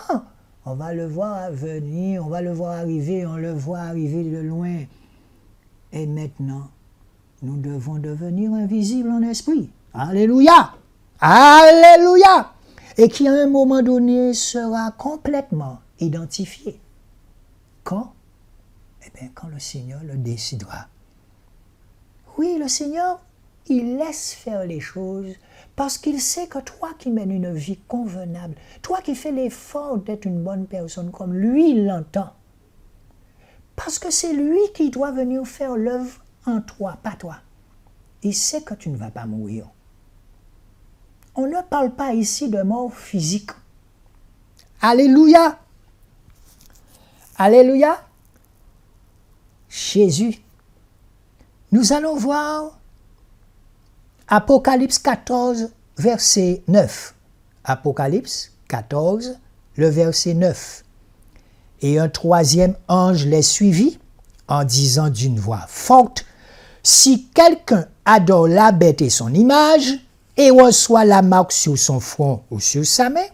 on va le voir venir, on va le voir arriver, on le voit arriver de loin. Et maintenant, nous devons devenir invisibles en esprit. Alléluia! Alléluia! Et qui à un moment donné sera complètement identifié. Quand? Eh bien, quand le Seigneur le décidera. Oui, le Seigneur, il laisse faire les choses parce qu'il sait que toi qui mènes une vie convenable, toi qui fais l'effort d'être une bonne personne comme lui il l'entend, parce que c'est lui qui doit venir faire l'œuvre en toi, pas toi. Il sait que tu ne vas pas mourir. On ne parle pas ici de mort physique. Alléluia! Alléluia! Jésus. Nous allons voir Apocalypse 14, verset 9. Apocalypse 14, le verset 9. Et un troisième ange les suivit en disant d'une voix forte, « Si quelqu'un adore la bête et son image, et reçoit la marque sur son front ou sur sa main. »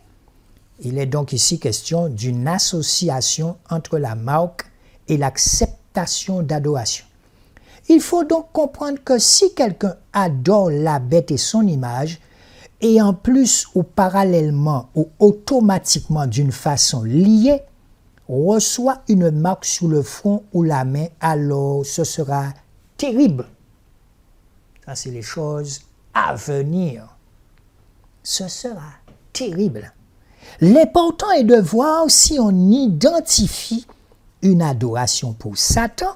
Il est donc ici question d'une association entre la marque et l'acceptation d'adoration. Il faut donc comprendre que si quelqu'un adore la bête et son image, et en plus ou parallèlement ou automatiquement d'une façon liée, reçoit une marque sur le front ou la main, alors ce sera terrible. Ça, c'est les choses à venir. Ce sera terrible. L'important est de voir si on identifie une adoration pour Satan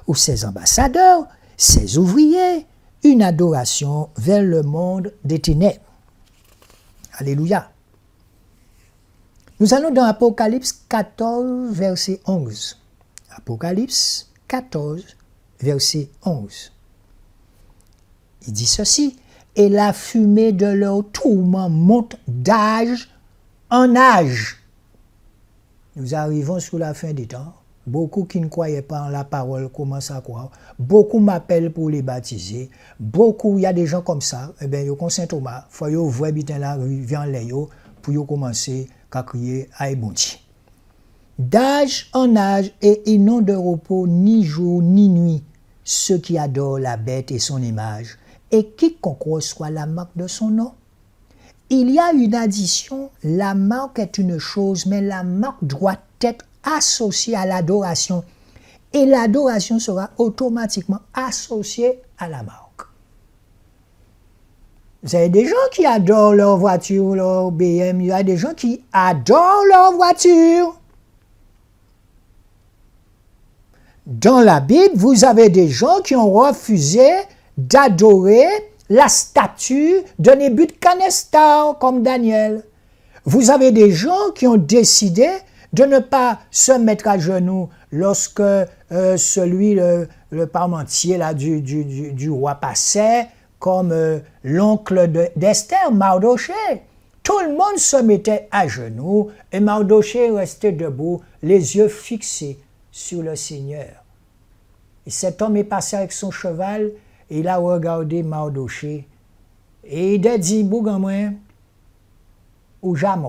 ou ses ambassadeurs, ses ouvriers, une adoration vers le monde des ténèbres. Alléluia. Nous allons dans Apocalypse 14, verset 11. Apocalypse 14, verset 11. Il dit ceci, « Et la fumée de leur tourment monte d'âge en âge. » Nous arrivons sous la fin des temps. Beaucoup qui ne croyaient pas en la parole commencent à croire. Beaucoup m'appellent pour les baptiser. Beaucoup, il y a des gens comme ça. Eh bien, ils ont Saint Thomas. Il faut qu'ils voient bien là, viennent les pour commencer à crier à Ebonti. D'âge en âge, et ils n'ont de repos ni jour ni nuit, ceux qui adorent la bête et son image, et quiconque reçoit la marque de son nom. Il y a une addition, la marque est une chose, mais la marque doit être associée à l'adoration, et l'adoration sera automatiquement associée à la marque. Vous avez des gens qui adorent leur voiture, leur BM, il y a des gens qui adorent leur voiture. Dans la Bible, vous avez des gens qui ont refusé d'adorer la statue de Nebuchadnezzar comme Daniel. Vous avez des gens qui ont décidé de ne pas se mettre à genoux lorsque le parmentier là, du roi passait, comme l'oncle d'Esther, Mardoché. Tout le monde se mettait à genoux et Mardoché restait debout, les yeux fixés sur le Seigneur. Et cet homme est passé avec son cheval et il a regardé Mardoché et il a dit, Bougamouin, ou jamais.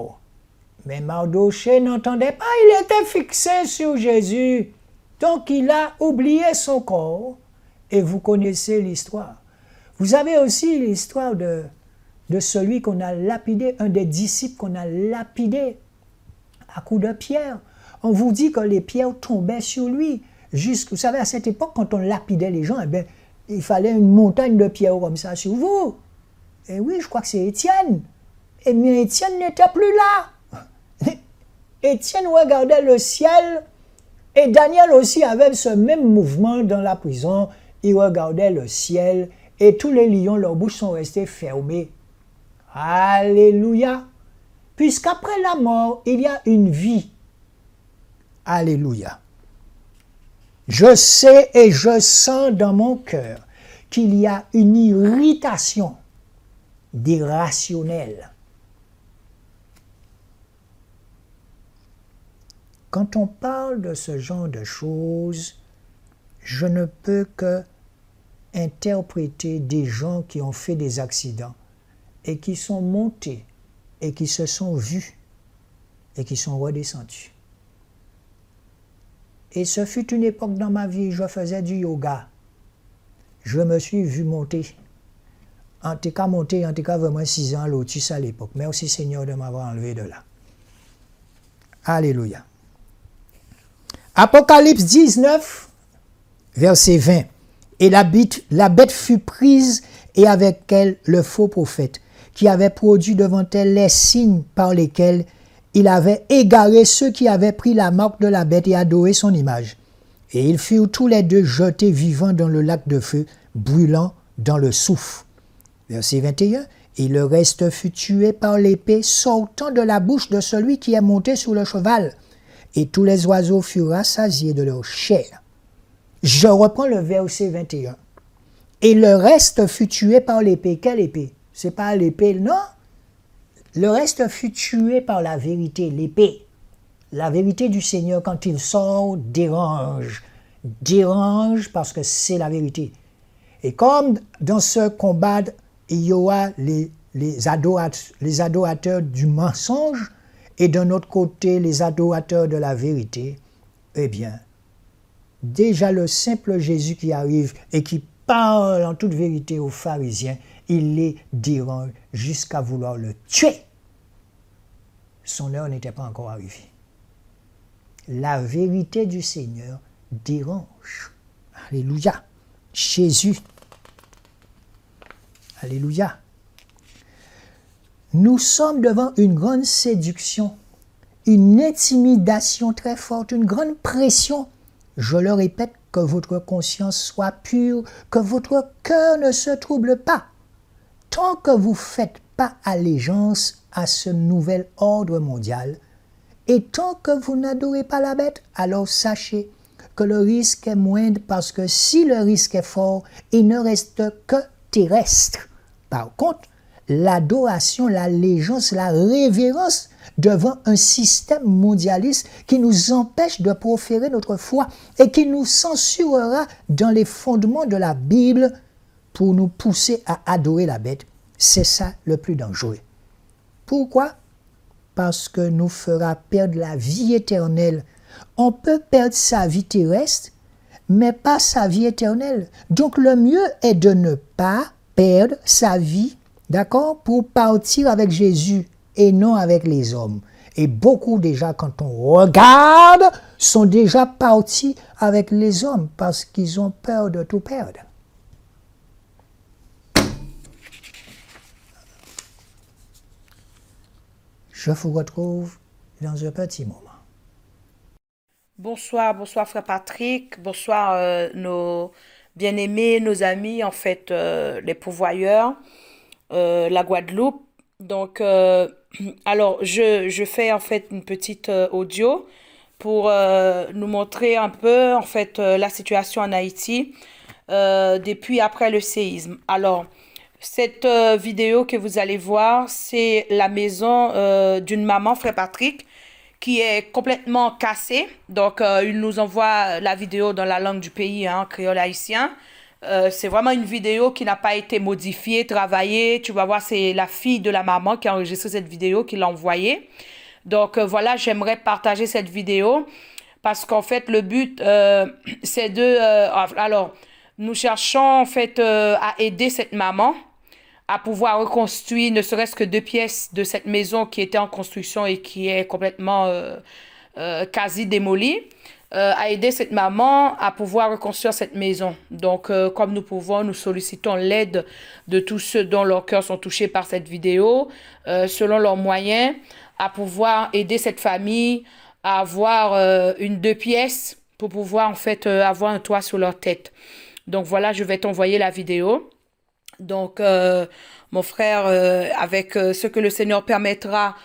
Mais Mardoché n'entendait pas, il était fixé sur Jésus. Donc il a oublié son corps et vous connaissez l'histoire. Vous avez aussi l'histoire de celui qu'on a lapidé, un des disciples qu'on a lapidé à coups de pierre. On vous dit que les pierres tombaient sur lui. Vous savez, à cette époque, quand on lapidait les gens, eh bien, il fallait une montagne de pierres comme ça sur vous. Et oui, je crois que c'est Étienne. Et mais Étienne n'était plus là. Étienne regardait le ciel et Daniel aussi avait ce même mouvement dans la prison. Il regardait le ciel. Et tous les lions, leurs bouches sont restées fermées. Alléluia. Puisqu'après la mort, il y a une vie. Alléluia. Je sais et je sens dans mon cœur qu'il y a une irritation irrationnelle. Quand on parle de ce genre de choses, je ne peux que interpréter des gens qui ont fait des accidents et qui sont montés et qui se sont vus et qui sont redescendus. Et ce fut une époque dans ma vie, je faisais du yoga. Je me suis vu monter. En tout cas, vraiment 6 ans à Lotus à l'époque. Merci Seigneur de m'avoir enlevé de là. Alléluia. Apocalypse 19, verset 20. Et la bête fut prise, et avec elle le faux prophète, qui avait produit devant elle les signes par lesquels il avait égaré ceux qui avaient pris la marque de la bête et adoré son image. Et ils furent tous les deux jetés vivants dans le lac de feu, brûlant dans le soufre. Verset 21. Et le reste fut tué par l'épée sortant de la bouche de celui qui est monté sur le cheval. Et tous les oiseaux furent rassasiés de leur chair. Je reprends le verset 21. Et le reste fut tué par l'épée. Quelle épée? C'est pas l'épée, non. Le reste fut tué par la vérité, l'épée. La vérité du Seigneur, quand il sort, dérange. Dérange parce que c'est la vérité. Et comme dans ce combat, il y aura les adorateurs du mensonge et d'un autre côté, les adorateurs de la vérité, eh bien, déjà le simple Jésus qui arrive et qui parle en toute vérité aux pharisiens, il les dérange jusqu'à vouloir le tuer. Son heure n'était pas encore arrivée. La vérité du Seigneur dérange. Alléluia. Jésus. Alléluia. Nous sommes devant une grande séduction, une intimidation très forte, une grande pression. Je le répète, que votre conscience soit pure, que votre cœur ne se trouble pas. Tant que vous ne faites pas allégeance à ce nouvel ordre mondial, et tant que vous n'adorez pas la bête, alors sachez que le risque est moindre, parce que si le risque est fort, il ne reste que terrestre. Par contre, l'adoration, l'allégeance, la révérence devant un système mondialiste qui nous empêche de proférer notre foi et qui nous censurera dans les fondements de la Bible pour nous pousser à adorer la bête, c'est ça le plus dangereux. Pourquoi? Parce que nous fera perdre la vie éternelle On peut perdre sa vie terrestre, mais pas sa vie éternelle. Donc le mieux est de ne pas perdre sa vie, d'accord, pour partir avec Jésus et non avec les hommes. Et beaucoup déjà, quand on regarde, sont déjà partis avec les hommes parce qu'ils ont peur de tout perdre. Je vous retrouve dans un petit moment. Bonsoir frère Patrick, bonsoir nos bien-aimés, nos amis, en fait, les pourvoyeurs, la Guadeloupe. Donc, alors, je fais en fait une petite audio pour nous montrer un peu, en fait, la situation en Haïti depuis après le séisme. Alors, cette vidéo que vous allez voir, c'est la maison d'une maman, frère Patrick, qui est complètement cassée. Donc, il nous envoie la vidéo dans la langue du pays, hein, créole haïtien. C'est vraiment une vidéo qui n'a pas été modifiée, travaillée. Tu vas voir, c'est la fille de la maman qui a enregistré cette vidéo, qui l'a envoyée. Donc, voilà, j'aimerais partager cette vidéo parce qu'en fait, le but, c'est de... alors, nous cherchons en fait à aider cette maman à pouvoir reconstruire ne serait-ce que 2 pièces de cette maison qui était en construction et qui est complètement quasi démolie, à aider cette maman à pouvoir reconstruire cette maison. Donc, comme nous pouvons, nous sollicitons l'aide de tous ceux dont leurs cœurs sont touchés par cette vidéo, selon leurs moyens, à pouvoir aider cette famille à avoir une 2 pièces pour pouvoir en fait avoir un toit sur leur tête. Donc voilà, je vais t'envoyer la vidéo. Donc, mon frère, avec ce que le Seigneur permettra,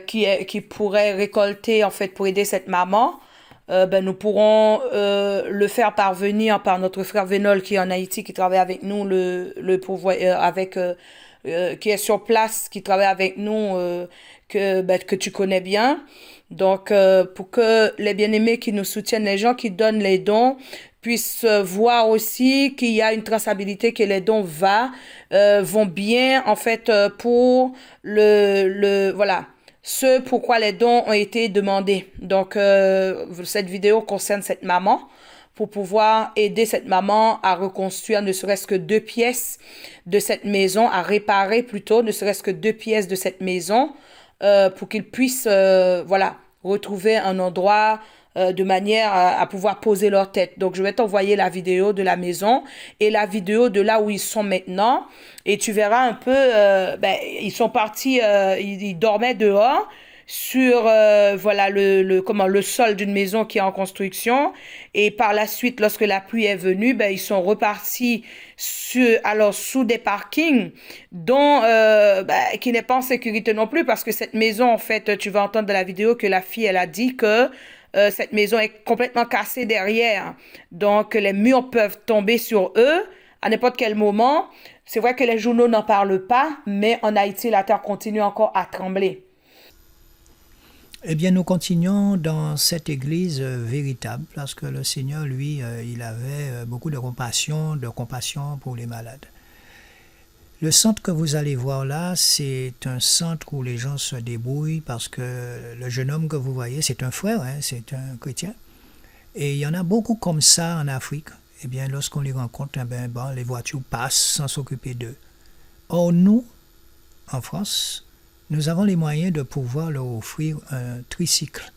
qui pourrait récolter, en fait, pour aider cette maman, nous pourrons le faire parvenir par notre frère Vénol, qui est en Haïti, qui travaille avec nous, qui est sur place, qui travaille avec nous, que tu connais bien. Donc, pour que les bien-aimés qui nous soutiennent, les gens qui donnent les dons, puissent voir aussi qu'il y a une traçabilité, que les dons vont bien, en fait, pour voilà, ce pourquoi les dons ont été demandés. Donc, cette vidéo concerne cette maman, pour pouvoir aider cette maman à reconstruire ne serait-ce que 2 pièces de cette maison, à réparer plutôt ne serait-ce que 2 pièces de cette maison, pour qu'ils puissent, voilà, retrouver un endroit de manière à pouvoir poser leur tête. Donc, je vais t'envoyer la vidéo de la maison et la vidéo de là où ils sont maintenant. Et tu verras un peu, ils sont partis, ils dormaient dehors sur voilà le sol d'une maison qui est en construction. Et par la suite, lorsque la pluie est venue, ils sont repartis sous des parkings dont qui n'est pas en sécurité non plus, parce que cette maison, en fait, tu vas entendre dans la vidéo que la fille, elle a dit que cette maison est complètement cassée derrière. Donc, les murs peuvent tomber sur eux à n'importe quel moment. C'est vrai que les journaux n'en parlent pas, mais en Haïti, la terre continue encore à trembler. Eh bien, nous continuons dans cette église véritable, parce que le Seigneur, lui, il avait beaucoup de compassion pour les malades. Le centre que vous allez voir là, c'est un centre où les gens se débrouillent, parce que le jeune homme que vous voyez, c'est un frère, hein, c'est un chrétien. Et il y en a beaucoup comme ça en Afrique. Eh bien, lorsqu'on les rencontre, les voitures passent sans s'occuper d'eux. Or, nous, en France, nous avons les moyens de pouvoir leur offrir un tricycle.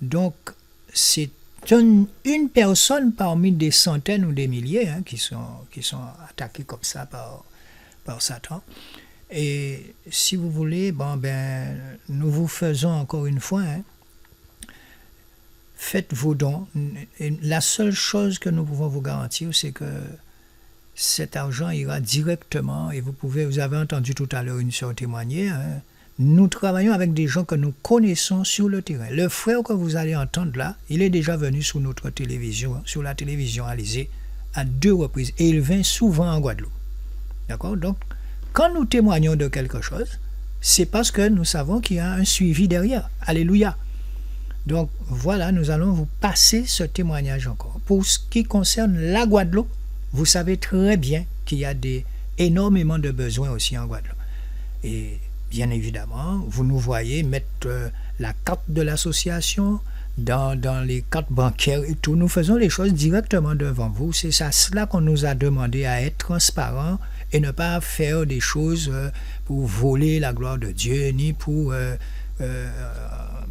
Donc, c'est une personne parmi des centaines ou des milliers qui sont attaqués comme ça par Satan. Et si vous voulez, nous vous faisons encore une fois, faites vos dons. Et la seule chose que nous pouvons vous garantir, c'est que cet argent ira directement, et vous avez entendu tout à l'heure une sœur témoigner, nous travaillons avec des gens que nous connaissons sur le terrain. Le frère que vous allez entendre là, il est déjà venu sur notre télévision, sur la télévision Alizé, à 2 reprises, et il vient souvent en Guadeloupe. D'accord? Donc, quand nous témoignons de quelque chose, c'est parce que nous savons qu'il y a un suivi derrière. Alléluia. Donc, voilà, nous allons vous passer ce témoignage encore. Pour ce qui concerne la Guadeloupe, vous savez très bien qu'il y a énormément de besoins aussi en Guadeloupe. Et bien évidemment, vous nous voyez mettre la carte de l'association, dans les cartes bancaires et tout. Nous faisons les choses directement devant vous. C'est ça, cela qu'on nous a demandé à être transparent et ne pas faire des choses pour voler la gloire de Dieu, ni pour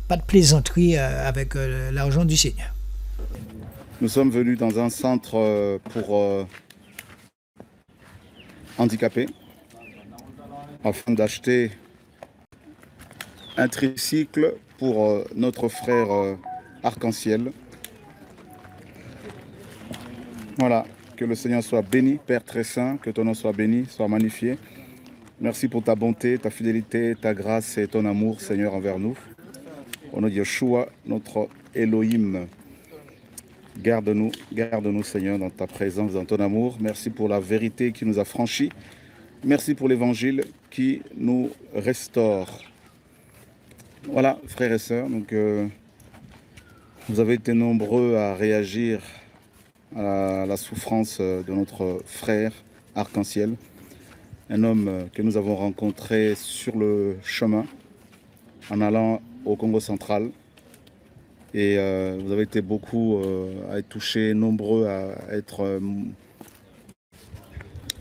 pas de plaisanterie avec l'argent du Seigneur. Nous sommes venus dans un centre pour handicapés afin d'acheter un tricycle pour notre frère Arc-en-Ciel. Voilà, que le Seigneur soit béni, Père très saint, que ton nom soit béni, soit magnifié. Merci pour ta bonté, ta fidélité, ta grâce et ton amour, Seigneur, envers nous. Au nom de Yeshua, notre Elohim, garde-nous, Seigneur, dans ta présence, dans ton amour. Merci pour la vérité qui nous a franchis. Merci pour l'évangile qui nous restaure. Voilà, frères et sœurs, donc vous avez été nombreux à réagir à la souffrance de notre frère Arc-en-Ciel, un homme que nous avons rencontré sur le chemin en allant au Congo central. Et vous avez été beaucoup à être touchés, nombreux à être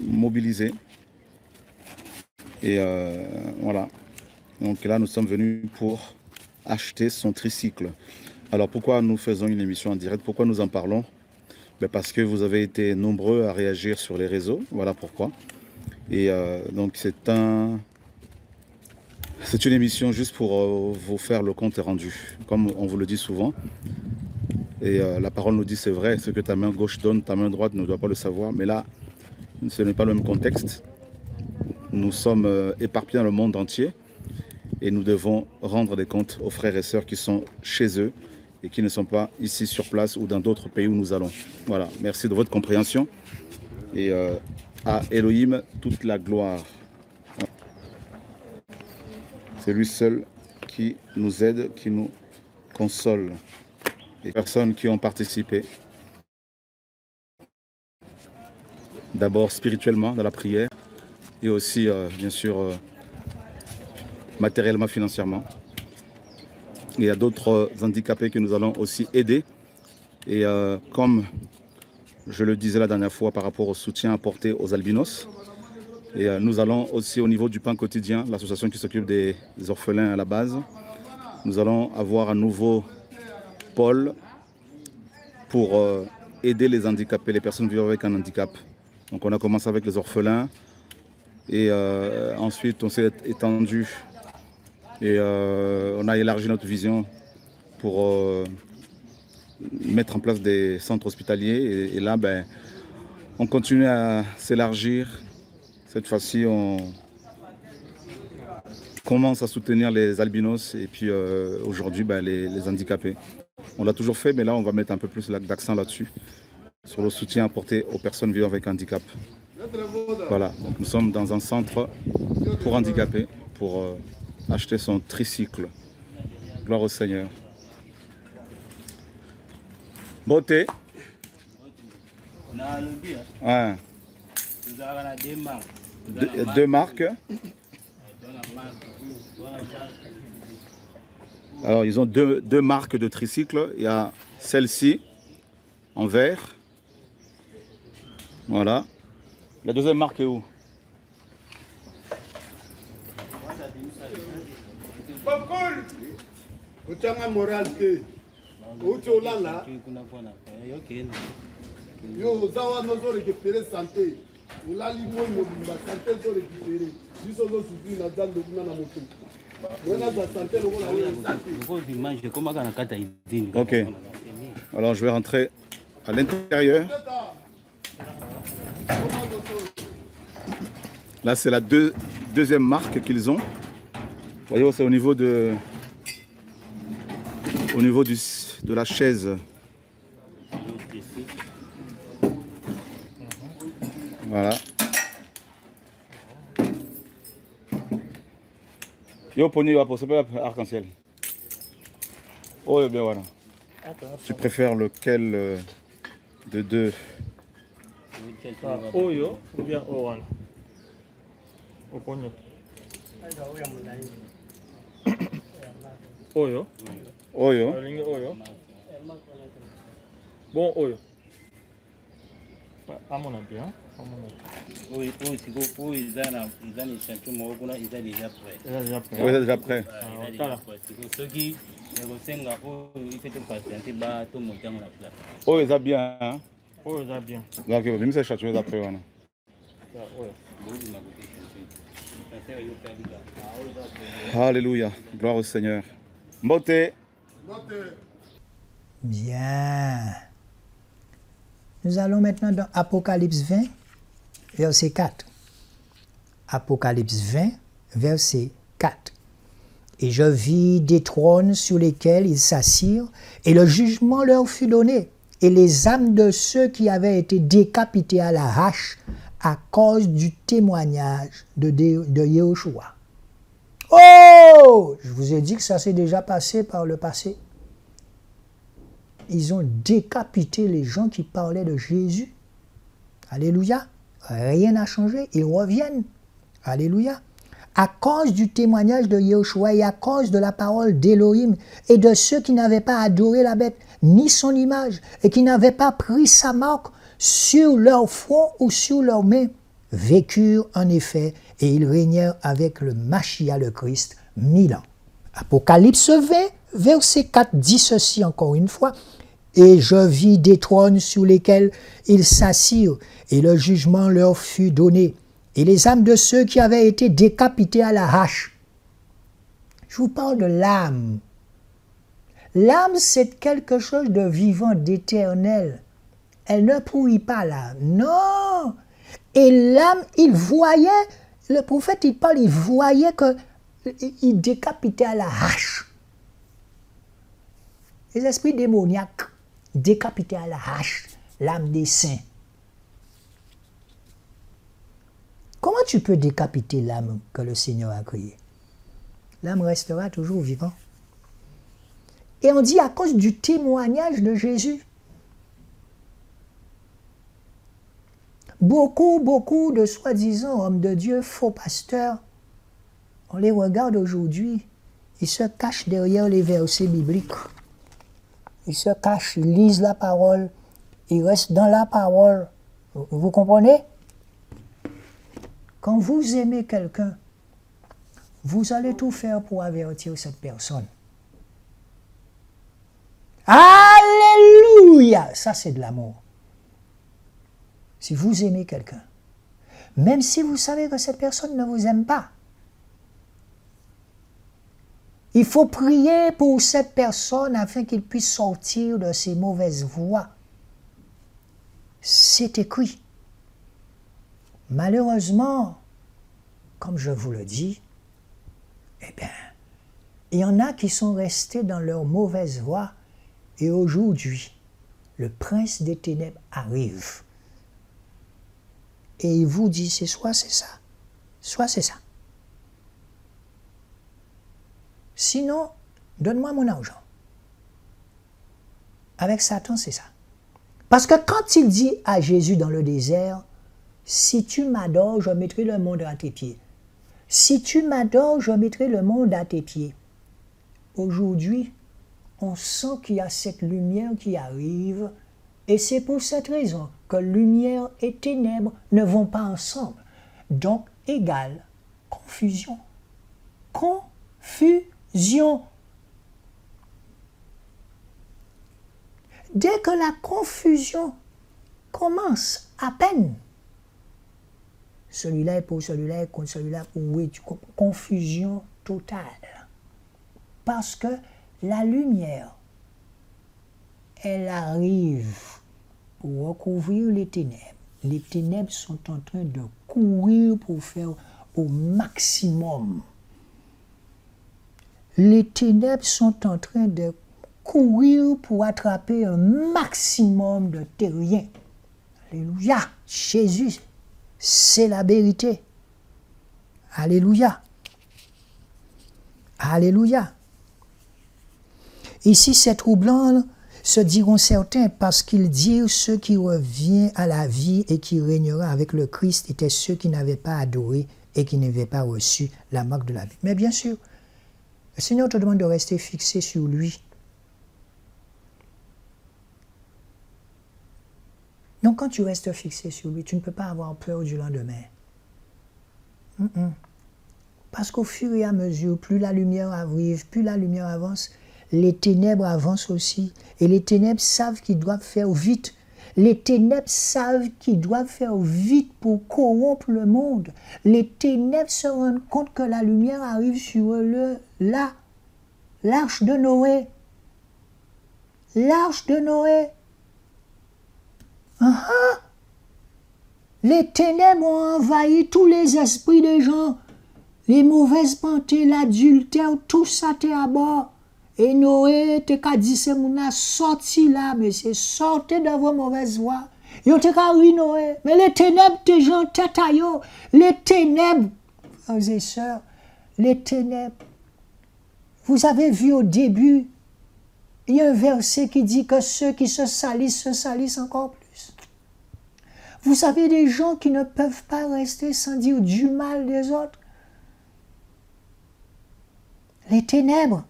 mobilisés. Et voilà. Donc là, nous sommes venus pour acheter son tricycle. Alors pourquoi nous faisons une émission en direct? Pourquoi nous en parlons? Parce que vous avez été nombreux à réagir sur les réseaux. Voilà pourquoi. Et donc c'est une émission juste pour vous faire le compte rendu, comme on vous le dit souvent. Et la parole nous dit c'est vrai, ce que ta main gauche donne, ta main droite ne doit pas le savoir. Mais là, ce n'est pas le même contexte. Nous sommes éparpillés dans le monde entier et nous devons rendre des comptes aux frères et sœurs qui sont chez eux et qui ne sont pas ici sur place ou dans d'autres pays où nous allons. Voilà, merci de votre compréhension. Et à Elohim, toute la gloire. C'est lui seul qui nous aide, qui nous console. Les personnes qui ont participé, d'abord spirituellement dans la prière et aussi bien sûr matériellement, financièrement. Il y a d'autres handicapés que nous allons aussi aider. Et comme je le disais la dernière fois par rapport au soutien apporté aux albinos, et nous allons aussi au niveau du pain quotidien, l'association qui s'occupe des orphelins à la base, nous allons avoir un nouveau pôle pour aider les handicapés, les personnes vivant avec un handicap. Donc on a commencé avec les orphelins et ensuite on s'est étendu et on a élargi notre vision pour mettre en place des centres hospitaliers. Et là, on continue à s'élargir. Cette fois-ci, on commence à soutenir les albinos et puis aujourd'hui, les handicapés. On l'a toujours fait, mais là, on va mettre un peu plus d'accent là-dessus, sur le soutien apporté aux personnes vivant avec handicap. Voilà, donc nous sommes dans un centre pour handicapés, pour acheter son tricycle. Gloire au Seigneur. Beauté. Ouais. Deux marques. Alors, ils ont deux marques de tricycle. Il y a celle-ci, en vert. Voilà. La deuxième marque est où? Ok. Alors je vais rentrer à l'intérieur. Là c'est la deuxième marque qu'ils ont. Vous voyez, c'est au niveau de la chaise. Voilà. Yo poni va poser pas arc-en-ciel. Oh bien voilà. Tu préfères lequel de deux? Oyo ou bien Oran? Oponyo. Oyo. Oyo. Bon, oyo. À mon avis, hein. Oui, ils ont les champions, ils sont déjà prêts. Oui, c'est déjà prêt. Ceux qui il fait patienter, tout monter en la place. Oh, ils ont bien. Hein? Oh, ils ont bien. Donc, même si c'est après. Alléluia. Gloire au Seigneur. Montez. Bien. Nous allons maintenant dans Apocalypse 20, verset 4. Apocalypse 20, verset 4. Et je vis des trônes sur lesquels ils s'assirent, et le jugement leur fut donné, et les âmes de ceux qui avaient été décapités à la hache à cause du témoignage de Yahushua. Oh! Je vous ai dit que ça s'est déjà passé par le passé. Ils ont décapité les gens qui parlaient de Jésus. Alléluia. Rien n'a changé. Ils reviennent. Alléluia. À cause du témoignage de Yahushua et à cause de la parole d'Élohim et de ceux qui n'avaient pas adoré la bête ni son image et qui n'avaient pas pris sa marque sur leur front ou sur leurs mains, vécurent en effet et ils régnèrent avec le Machia, le Christ, 1000 ans. Apocalypse 20, verset 4 dit ceci encore une fois. Et je vis des trônes sur lesquels ils s'assirent, et le jugement leur fut donné, et les âmes de ceux qui avaient été décapités à la hache. Je vous parle de l'âme. L'âme, c'est quelque chose de vivant, d'éternel. Elle ne pourrit pas l'âme. Non! Et l'âme, il voyait, le prophète, il parle, il voyait qu'il décapitait à la hache. Les esprits démoniaques décapités à la hache, l'âme des saints. Comment tu peux décapiter l'âme que le Seigneur a créée? L'âme restera toujours vivante. Et on dit à cause du témoignage de Jésus. Beaucoup de soi-disant hommes de Dieu, faux pasteurs, on les regarde aujourd'hui, ils se cachent derrière les versets bibliques. Ils se cachent, ils lisent la parole, ils restent dans la parole. Vous comprenez? Quand vous aimez quelqu'un, vous allez tout faire pour avertir cette personne. Alléluia! Ça, c'est de l'amour. Si vous aimez quelqu'un, même si vous savez que cette personne ne vous aime pas, il faut prier pour cette personne afin qu'il puisse sortir de ses mauvaises voies. C'est écrit. Malheureusement, comme je vous le dis, eh bien, il y en a qui sont restés dans leur mauvaise voie et aujourd'hui, le prince des ténèbres arrive. Et il vous dit, c'est soit c'est ça, soit c'est ça. Sinon, donne-moi mon argent. Avec Satan, c'est ça. Parce que quand il dit à Jésus dans le désert, si tu m'adores, je mettrai le monde à tes pieds. Si tu m'adores, je mettrai le monde à tes pieds. Aujourd'hui, on sent qu'il y a cette lumière qui arrive, et c'est pour cette raison que lumière et ténèbres ne vont pas ensemble. Donc, égale confusion. Confusion. Dès que la confusion commence à peine, celui-là est pour celui-là, et contre celui-là, oui, confusion totale. Parce que la lumière, elle arrive pour recouvrir les ténèbres. Les ténèbres sont en train de courir pour faire au maximum. Les ténèbres sont en train de courir pour attraper un maximum de terriens. Alléluia. Jésus, c'est la vérité. Alléluia. Alléluia. Ici, c'est troublant, se diront certains, parce qu'ils dirent ceux qui reviennent à la vie et qui régnera avec le Christ étaient ceux qui n'avaient pas adoré et qui n'avaient pas reçu la marque de la vie. Mais bien sûr, le Seigneur te demande de rester fixé sur lui Donc quand tu restes fixé sur lui, tu ne peux pas avoir peur du lendemain. Parce qu'au fur et à mesure, plus la lumière arrive, plus la lumière avance, les ténèbres avancent aussi. Et les ténèbres savent qu'ils doivent faire vite. Les ténèbres savent qu'ils doivent faire vite pour corrompre le monde. Les ténèbres se rendent compte que la lumière arrive sur eux là. L'arche de Noé. L'arche de Noé. Les ténèbres ont envahi tous les esprits des gens. Les mauvaises pensées, l'adultère, tout ça était à bord. Et Noé, te ka dit, c'est mon sorti là, mais c'est sortez de vos mauvaises voies. Yo te ka oui Noé, mais les ténèbres, te gens tête à yo. Les ténèbres, frères et sœurs, les ténèbres. Vous avez vu au début, il y a un verset qui dit que ceux qui se salissent encore plus. Vous avez des gens qui ne peuvent pas rester sans dire du mal des autres. Les ténèbres.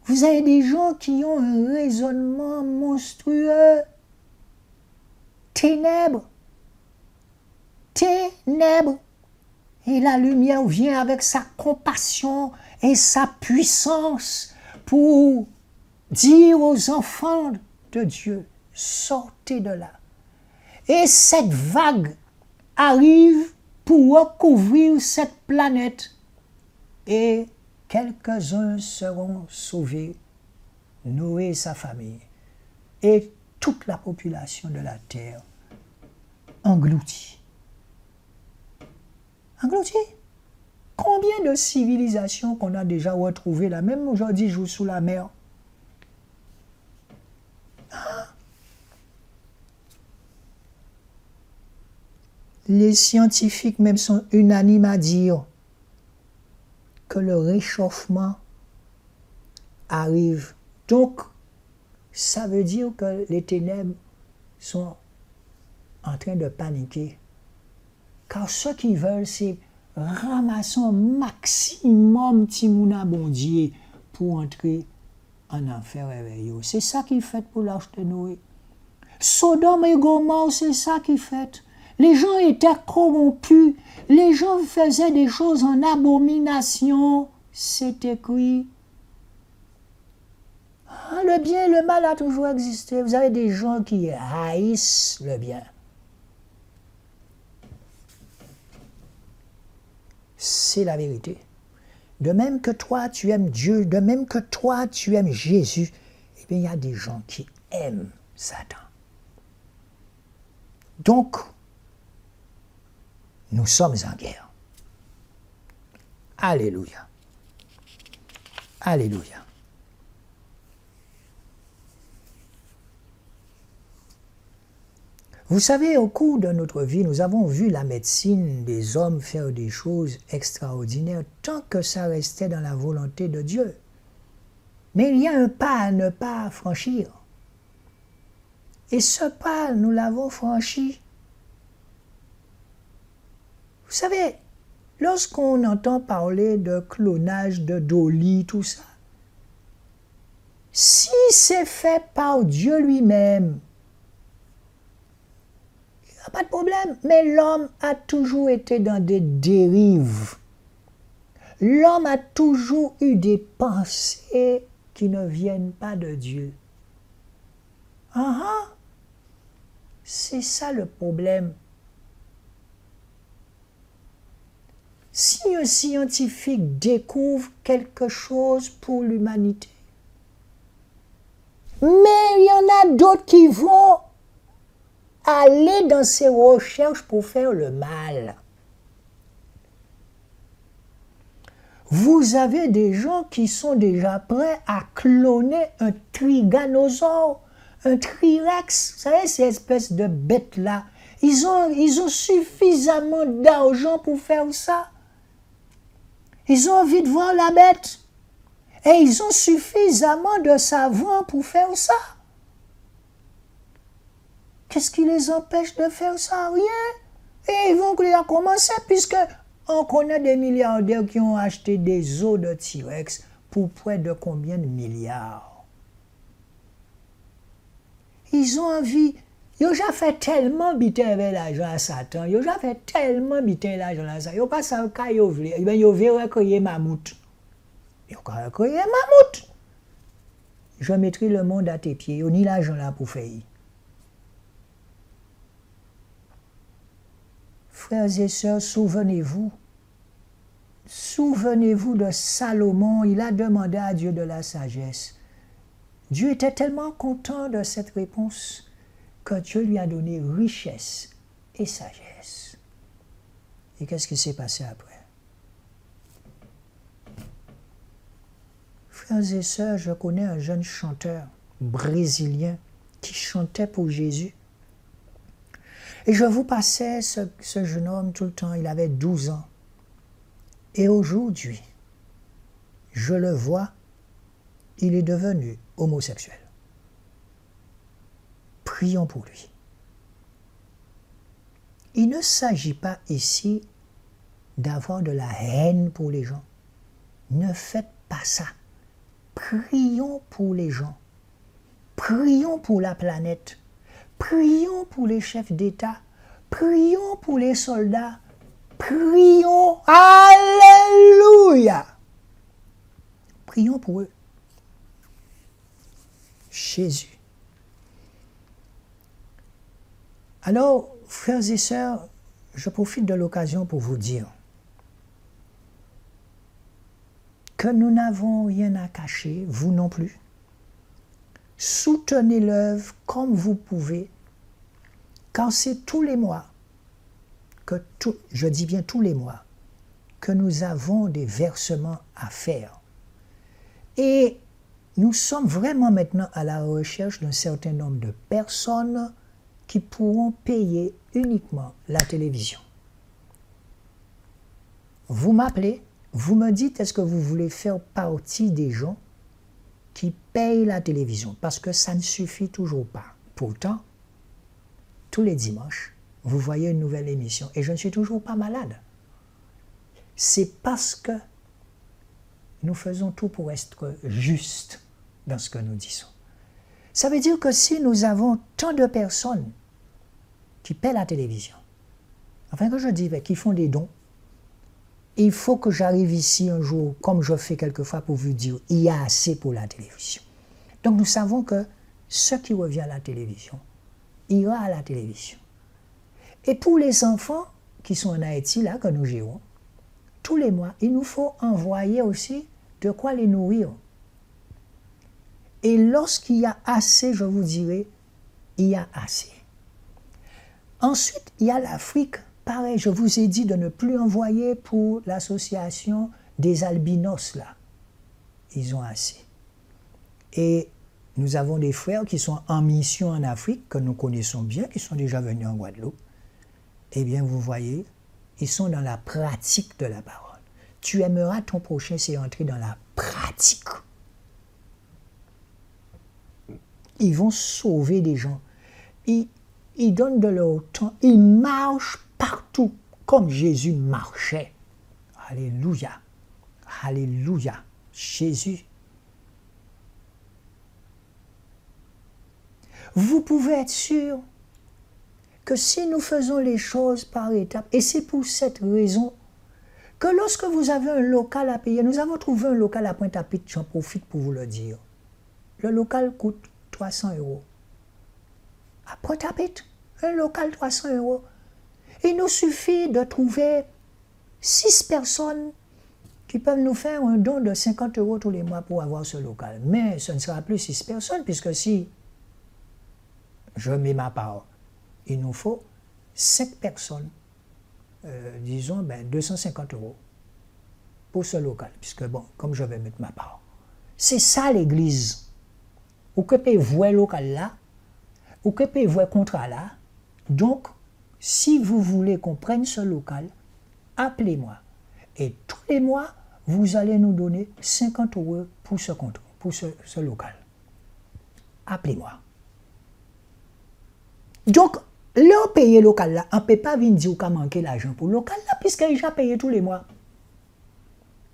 Vous avez des gens qui ont un raisonnement monstrueux. Ténèbres. Ténèbres. Et la lumière vient avec sa compassion et sa puissance pour dire aux enfants de Dieu, sortez de là. Et cette vague arrive pour recouvrir cette planète. Et quelques-uns seront sauvés, Noé et sa famille, et toute la population de la terre engloutie. Engloutie. Combien de civilisations qu'on a déjà retrouvées là, même aujourd'hui, jouent sous la mer. Les scientifiques même sont unanimes à dire que le réchauffement arrive. Donc, ça veut dire que les ténèbres sont en train de paniquer. Car ce qu'ils veulent, c'est ramasser un maximum Timouna Bondier pour entrer en enfer avec eux. C'est ça qu'ils fait pour l'arche de Noé. Sodome et Gomorrhe, c'est ça qu'ils fait. Les gens étaient corrompus. Les gens faisaient des choses en abomination. C'est écrit. Le bien et le mal a toujours existé. Vous avez des gens qui haïssent le bien. C'est la vérité. De même que toi, tu aimes Dieu, de même que toi, tu aimes Jésus, eh bien, il y a des gens qui aiment Satan. Donc, nous sommes en guerre. Alléluia. Alléluia. Vous savez, au cours de notre vie, nous avons vu la médecine des hommes faire des choses extraordinaires tant que ça restait dans la volonté de Dieu. Mais il y a un pas à ne pas franchir. Et ce pas, nous l'avons franchi. Vous savez, lorsqu'on entend parler de clonage, de Dolly, tout ça, si c'est fait par Dieu lui-même, il n'y a pas de problème. Mais l'homme a toujours été dans des dérives. L'homme a toujours eu des pensées qui ne viennent pas de Dieu. C'est ça le problème. Si un scientifique découvre quelque chose pour l'humanité, mais il y en a d'autres qui vont aller dans ces recherches pour faire le mal. Vous avez des gens qui sont déjà prêts à cloner un triganosaure, un T-Rex, vous savez, ces espèces de bêtes-là. Ils ont suffisamment d'argent pour faire ça. Ils ont envie de voir la bête. Et ils ont suffisamment de savants pour faire ça. Qu'est-ce qui les empêche de faire ça? Rien. Et ils vont commencer puisque on connaît des milliardaires qui ont acheté des os de T-Rex pour près de combien de milliards? Ils ont envie Yo ja fait tellement biter avec l'argent à Satan, yo ja fait tellement biter l'argent à Satan, yo pas savent ka yo vle, ben yo verra que yé mammouth. Yo ka que yé mammouth. Je mettrai le monde à tes pieds, yo ni l'argent là pour faire. Frères et sœurs, souvenez-vous de Salomon, il a demandé à Dieu de la sagesse. Dieu était tellement content de cette réponse que Dieu lui a donné richesse et sagesse. Et qu'est-ce qui s'est passé après? Frères et sœurs, je connais un jeune chanteur brésilien qui chantait pour Jésus. Et je vous passais ce jeune homme tout le temps, il avait 12 ans. Et aujourd'hui, je le vois, il est devenu homosexuel. Prions pour lui. Il ne s'agit pas ici d'avoir de la haine pour les gens. Ne faites pas ça. Prions pour les gens. Prions pour la planète. Prions pour les chefs d'État. Prions pour les soldats. Prions. Alléluia. Prions pour eux. Jésus. Alors, frères et sœurs, je profite de l'occasion pour vous dire que nous n'avons rien à cacher, vous non plus. Soutenez l'œuvre comme vous pouvez, car c'est tous les mois, je dis bien tous les mois, que nous avons des versements à faire. Et nous sommes vraiment maintenant à la recherche d'un certain nombre de personnes qui pourront payer uniquement la télévision. Vous m'appelez, vous me dites est-ce que vous voulez faire partie des gens qui payent la télévision, parce que ça ne suffit toujours pas. Pourtant, tous les dimanches, vous voyez une nouvelle émission et je ne suis toujours pas malade. C'est parce que nous faisons tout pour être justes dans ce que nous disons. Ça veut dire que si nous avons tant de personnes qui paient la télévision, enfin que je dis, qui font des dons, il faut que j'arrive ici un jour, comme je fais quelquefois pour vous dire, il y a assez pour la télévision. Donc nous savons que ce qui revient à la télévision ira à la télévision. Et pour les enfants qui sont en Haïti, là, que nous gérons, tous les mois, il nous faut envoyer aussi de quoi les nourrir. Et lorsqu'il y a assez, je vous dirai, il y a assez. Ensuite, il y a l'Afrique. Pareil, je vous ai dit de ne plus envoyer pour l'association des albinos, là. Ils ont assez. Et nous avons des frères qui sont en mission en Afrique, que nous connaissons bien, qui sont déjà venus en Guadeloupe. Eh bien, vous voyez, ils sont dans la pratique de la parole. Tu aimeras ton prochain, c'est entrer dans la pratique. Ils vont sauver des gens. Ils donnent de leur temps. Ils marchent partout comme Jésus marchait. Alléluia. Alléluia. Jésus. Vous pouvez être sûr que si nous faisons les choses par étapes, et c'est pour cette raison que lorsque vous avez un local à payer, nous avons trouvé un local à Pointe-à-Pitre, j'en profite pour vous le dire. Le local coûte 300 €. À Pointe-à-Pitre, un local 300 €. Il nous suffit de trouver 6 personnes qui peuvent nous faire un don de 50 € tous les mois pour avoir ce local. Mais ce ne sera plus 6 personnes, puisque si je mets ma part, il nous faut 5 personnes, disons 250 € pour ce local, puisque bon, comme je vais mettre ma part. C'est ça l'église. Ou que peut voir local là, ou que peut voir contrat là. Donc, si vous voulez qu'on prenne ce local, appelez-moi. Et tous les mois, vous allez nous donner 50 € pour ce contrat, pour ce local. Appelez-moi. Donc, le payer local là, on ne peut pas venir dire qu'on a manqué l'argent pour le local là, puisqu'il est déjà payé tous les mois.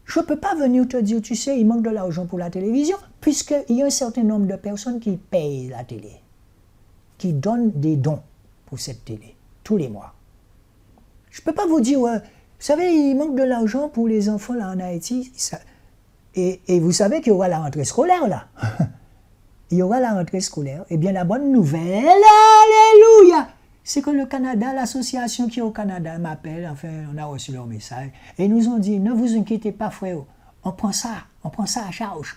Je ne peux pas venir te dire, tu sais, il manque de l'argent pour la télévision, puisqu'il y a un certain nombre de personnes qui payent la télé, qui donnent des dons pour cette télé, tous les mois. Je ne peux pas vous dire, vous savez, il manque de l'argent pour les enfants là en Haïti. Et vous savez qu'il y aura la rentrée scolaire là. Il y aura la rentrée scolaire. Eh bien, la bonne nouvelle, alléluia, c'est que le Canada, l'association qui est au Canada m'appelle, enfin, on a reçu leur message, et ils nous ont dit, ne vous inquiétez pas, frère, on prend ça à charge.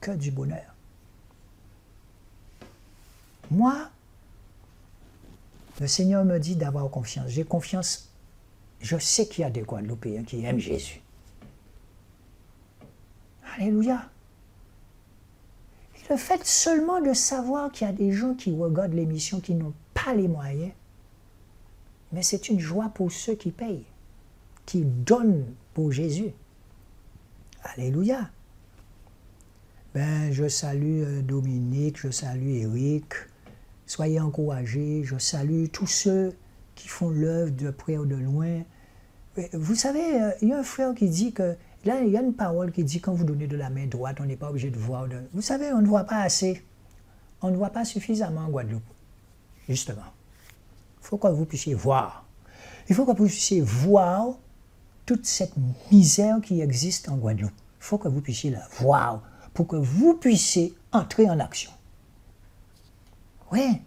Que du bonheur. Moi, le Seigneur me dit d'avoir confiance. J'ai confiance. Je sais qu'il y a des Guadeloupéens qui aiment Jésus. Alléluia. Et le fait seulement de savoir qu'il y a des gens qui regardent l'émission qui n'ont pas les moyens, mais c'est une joie pour ceux qui payent, qui donnent pour Jésus. Alléluia. Ben, je salue Dominique, je salue Eric. Soyez encouragés. Je salue tous ceux qui font l'œuvre de près ou de loin. Vous savez, il y a un frère qui dit que, là, il y a une parole qui dit quand vous donnez de la main droite, on n'est pas obligé de voir. Vous savez, on ne voit pas assez. On ne voit pas suffisamment en Guadeloupe. Justement. Il faut que vous puissiez voir. Il faut que vous puissiez voir toute cette misère qui existe en Guadeloupe. Il faut que vous puissiez la voir pour que vous puissiez entrer en action. Oui.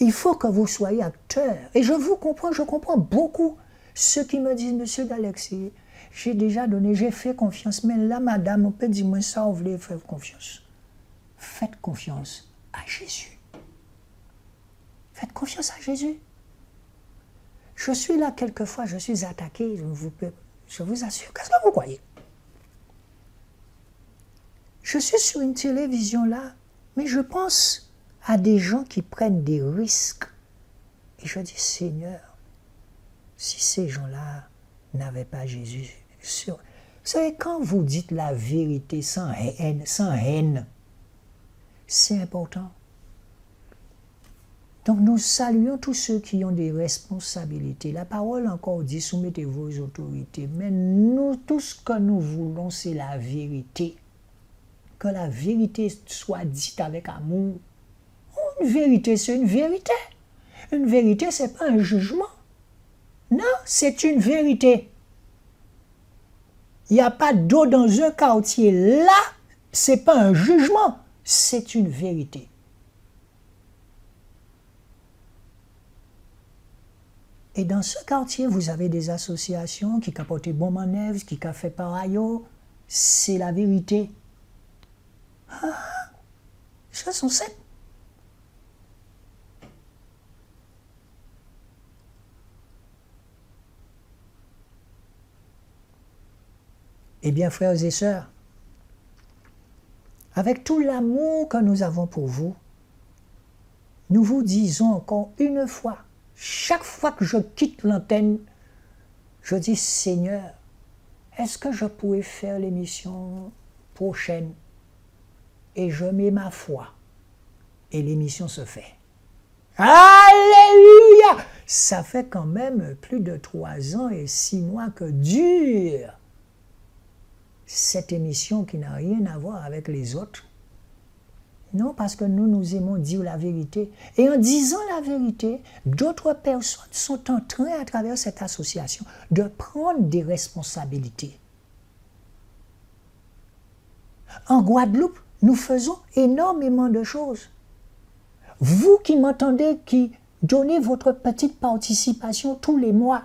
Il faut que vous soyez acteurs. Et je vous comprends, je comprends beaucoup ceux qui me disent, Monsieur D'Alexis, j'ai déjà donné, j'ai fait confiance, mais là, madame, on peut dire, moi, ça, vous voulez faire confiance. Faites confiance à Jésus. Faites confiance à Jésus. Je suis là, quelquefois, je suis attaqué, je vous assure. Qu'est-ce que vous croyez? Je suis sur une télévision là, mais je pense à des gens qui prennent des risques. Et je dis, Seigneur, si ces gens-là n'avaient pas Jésus, vous savez, quand vous dites la vérité sans haine, c'est important. Donc nous saluons tous ceux qui ont des responsabilités. La parole encore dit, soumettez-vous aux autorités. Mais nous, tout ce que nous voulons, c'est la vérité. Que la vérité soit dite avec amour. Une vérité, c'est une vérité. Une vérité, ce n'est pas un jugement. Non, c'est une vérité. Il n'y a pas d'eau dans un quartier. Là, ce n'est pas un jugement, c'est une vérité. Et dans ce quartier, vous avez des associations qui capotent bon manèvre, qui ont fait par ailleurs. C'est la vérité. Ah, ça sont simples. Eh bien, frères et sœurs, avec tout l'amour que nous avons pour vous, nous vous disons encore une fois, chaque fois que je quitte l'antenne, je dis, Seigneur, est-ce que je pourrais faire l'émission prochaine? Et je mets ma foi. Et l'émission se fait. Alléluia! Ça fait quand même plus de 3 ans et 6 mois que dure cette émission qui n'a rien à voir avec les autres. Non, parce que nous aimons dire la vérité. Et en disant la vérité, d'autres personnes sont en train, à travers cette association, de prendre des responsabilités. En Guadeloupe, nous faisons énormément de choses. Vous qui m'entendez, qui donnez votre petite participation tous les mois,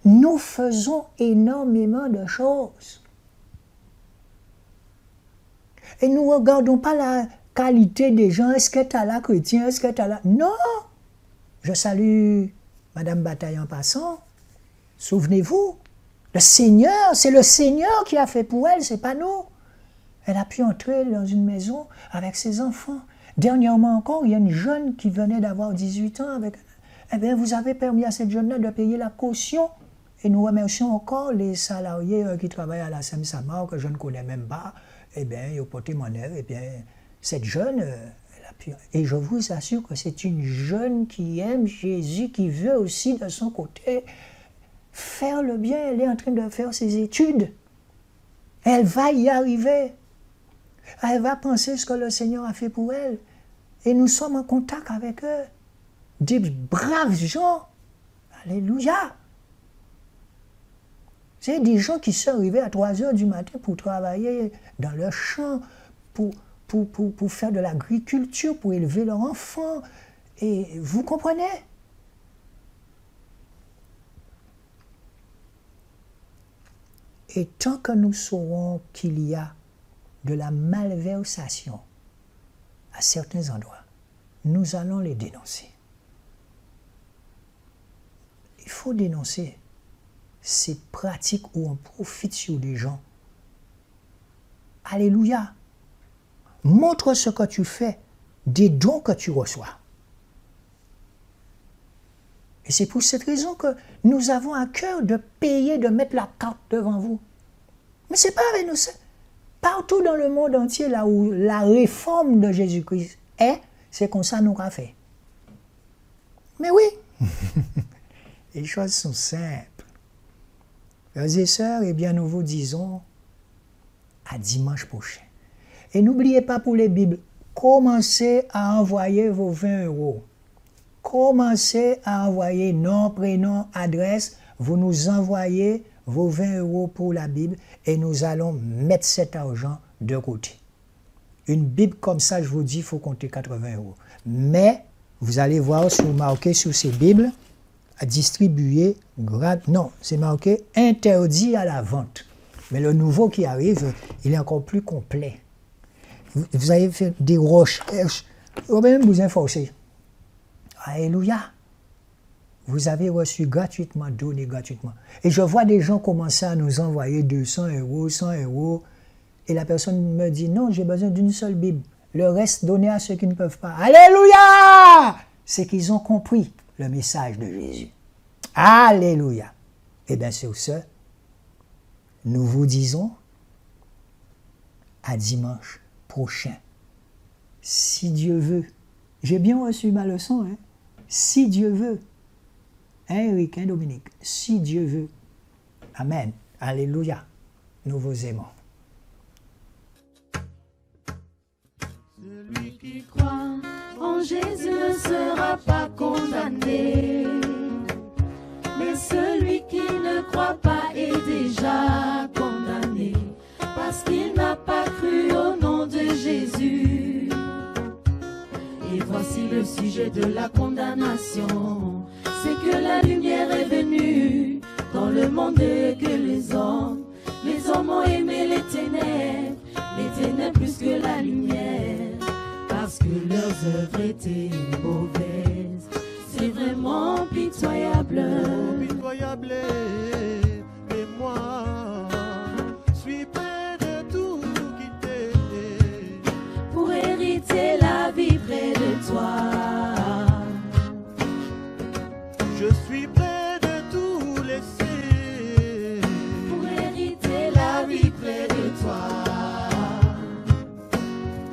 nous faisons énormément de choses. Et nous ne regardons pas la qualité des gens. Est-ce que tu as là chrétien? Est-ce que tu as là... Non! Je salue Madame Bataille en passant. Souvenez-vous, le Seigneur, c'est le Seigneur qui a fait pour elle, c'est pas nous. Elle a pu entrer dans une maison avec ses enfants. Dernièrement encore, il y a une jeune qui venait d'avoir 18 ans. Eh bien, vous avez permis à cette jeune-là de payer la caution. Et nous remercions encore les salariés qui travaillent à la SEM-SAMAR, que je ne connais même pas. Eh bien, ils ont porté mon œuvre. Eh bien, cette jeune, elle a pu... Et je vous assure que c'est une jeune qui aime Jésus, qui veut aussi de son côté faire le bien. Elle est en train de faire ses études. Elle va y arriver. Elle va penser ce que le Seigneur a fait pour elle. Et nous sommes en contact avec eux. Des braves gens. Alléluia. C'est des gens qui sont arrivés à 3 heures du matin pour travailler dans leur champ, pour faire de l'agriculture, pour élever leurs enfants. Et vous comprenez? Et tant que nous saurons qu'il y a de la malversation à certains endroits, nous allons les dénoncer. Il faut dénoncer ces pratiques où on profite sur des gens. Alléluia. Montre ce que tu fais des dons que tu reçois. Et c'est pour cette raison que nous avons à cœur de payer, de mettre la carte devant vous. Mais ce n'est pas avec nous. Partout dans le monde entier, là où la réforme de Jésus-Christ est, c'est comme ça nous l'a fait. Mais oui, les choses sont simples. Frères et sœurs, eh bien, nous vous disons à dimanche prochain. Et n'oubliez pas pour les Bibles, commencez à envoyer vos 20 €. Commencez à envoyer nom, prénom, adresse. Vous nous envoyez vos 20 € pour la Bible et nous allons mettre cet argent de côté. Une Bible comme ça, je vous dis, il faut compter 80 €. Mais vous allez voir marqué sur ces Bibles, à distribuer, non, c'est marqué interdit à la vente. Mais le nouveau qui arrive, il est encore plus complet. Vous avez fait des recherches, vous pouvez même vous informer. Alléluia. Vous avez reçu gratuitement, donné gratuitement. Et je vois des gens commencer à nous envoyer 200 €, 100 €, et la personne me dit, non, j'ai besoin d'une seule Bible. Le reste donné à ceux qui ne peuvent pas. Alléluia! C'est qu'ils ont compris le message de Jésus. Alléluia. Et bien sur ce, nous vous disons à dimanche prochain. Si Dieu veut. J'ai bien reçu ma leçon, hein? Si Dieu veut. Hein, Eric, hein, Dominique? Si Dieu veut. Amen. Alléluia. Nous vous aimons. Celui qui croit en Jésus ne sera pas condamné. Mais celui qui ne croit pas est déjà condamné. Parce qu'il n'a pas cru au nom de Jésus. Et voici le sujet de la condamnation. C'est que la lumière est venue dans le monde et que les hommes ont aimé les ténèbres plus que la lumière, parce que leurs œuvres étaient mauvaises. C'est vraiment pitoyable. Pitoyable, et moi, suis prêt de tout quitter pour hériter la vie près de toi. Je suis prêt de tout laisser pour hériter la vie près de toi.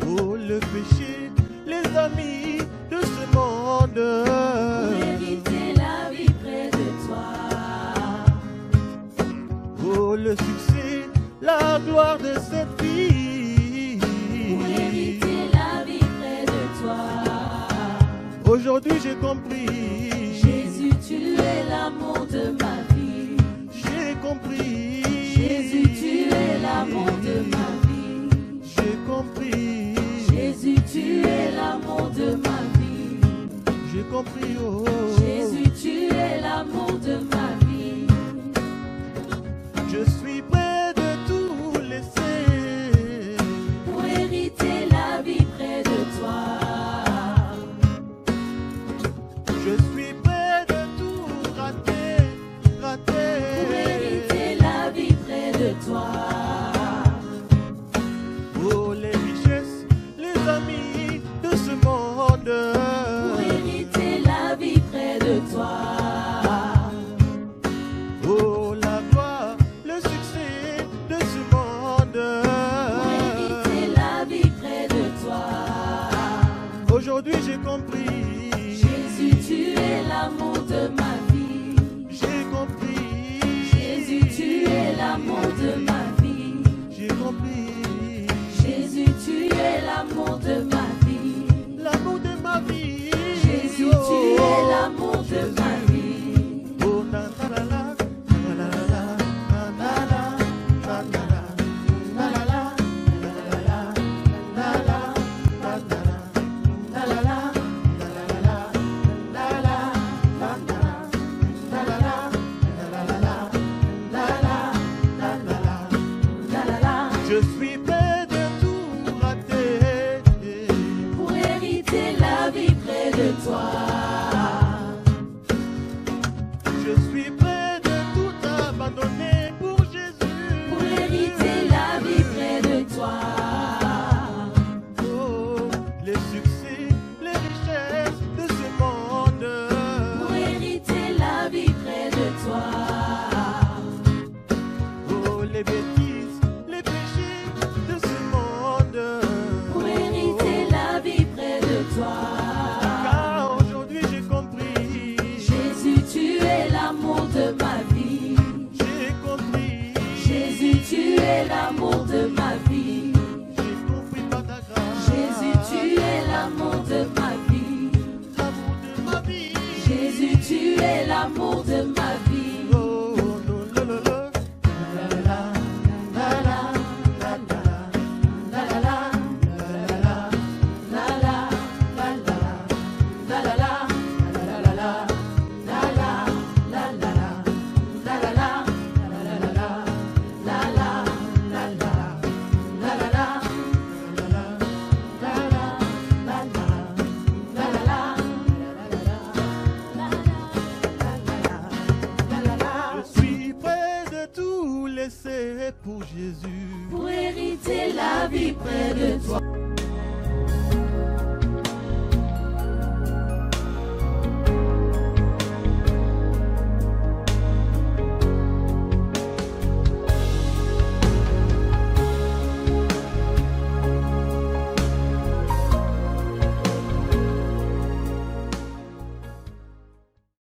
Oh, le péché, les amis de ce monde, pour hériter la vie près de toi. Oh, le succès, la gloire de cette vie, pour hériter la vie près de toi. Aujourd'hui j'ai compris, Jésus, tu es l'amour de ma vie. J'ai compris, Jésus, tu es l'amour de ma vie. J'ai compris, Jésus, tu es l'amour de ma vie. J'ai compris, oh. Jésus, tu es l'amour de ma vie. Je suis prêt de tout laisser pour hériter la vie près de toi. Je suis prêt de tout rater pour hériter la vie près de toi. Oh, les richesses, les amis de ce monde, pour hériter la vie près de toi. Oh, la gloire, le succès de ce monde, pour hériter la vie près de toi. Aujourd'hui j'ai compris, Jésus, tu es l'amour de ma vie. j'ai compris, Jésus, tu es l'amour de ma vie. j'ai compris. Jésus, tu es l'amour de ma vie. L'amour de ma vie. Jésus, tu es l'amour de ma vie. Oh, na na la la, na la la, na la la, na la la, na la la, na la la, na la la, na la la, je suis près de tout rater pour hériter la vie près de toi. Je suis près de tout abandonner pour Jésus. Pour hériter la vie près de toi. Oh, les succès, les richesses de ce monde. Pour hériter la vie près de toi. Oh, les bêtises, les péchés de ce monde. Pour hériter la vie près de toi. Car aujourd'hui j'ai compris. Jésus, tu es l'amour de ma vie. J'ai compris. Jésus, tu es l'amour de ma vie. J'ai compris par ta grâce. Jésus, tu es l'amour de ma vie. L'amour de ma vie. Jésus, tu es l'amour de ma vie. Oh, non, non, non, non. Je suis prêt de tout laisser pour Jésus. Pour hériter la vie près de toi.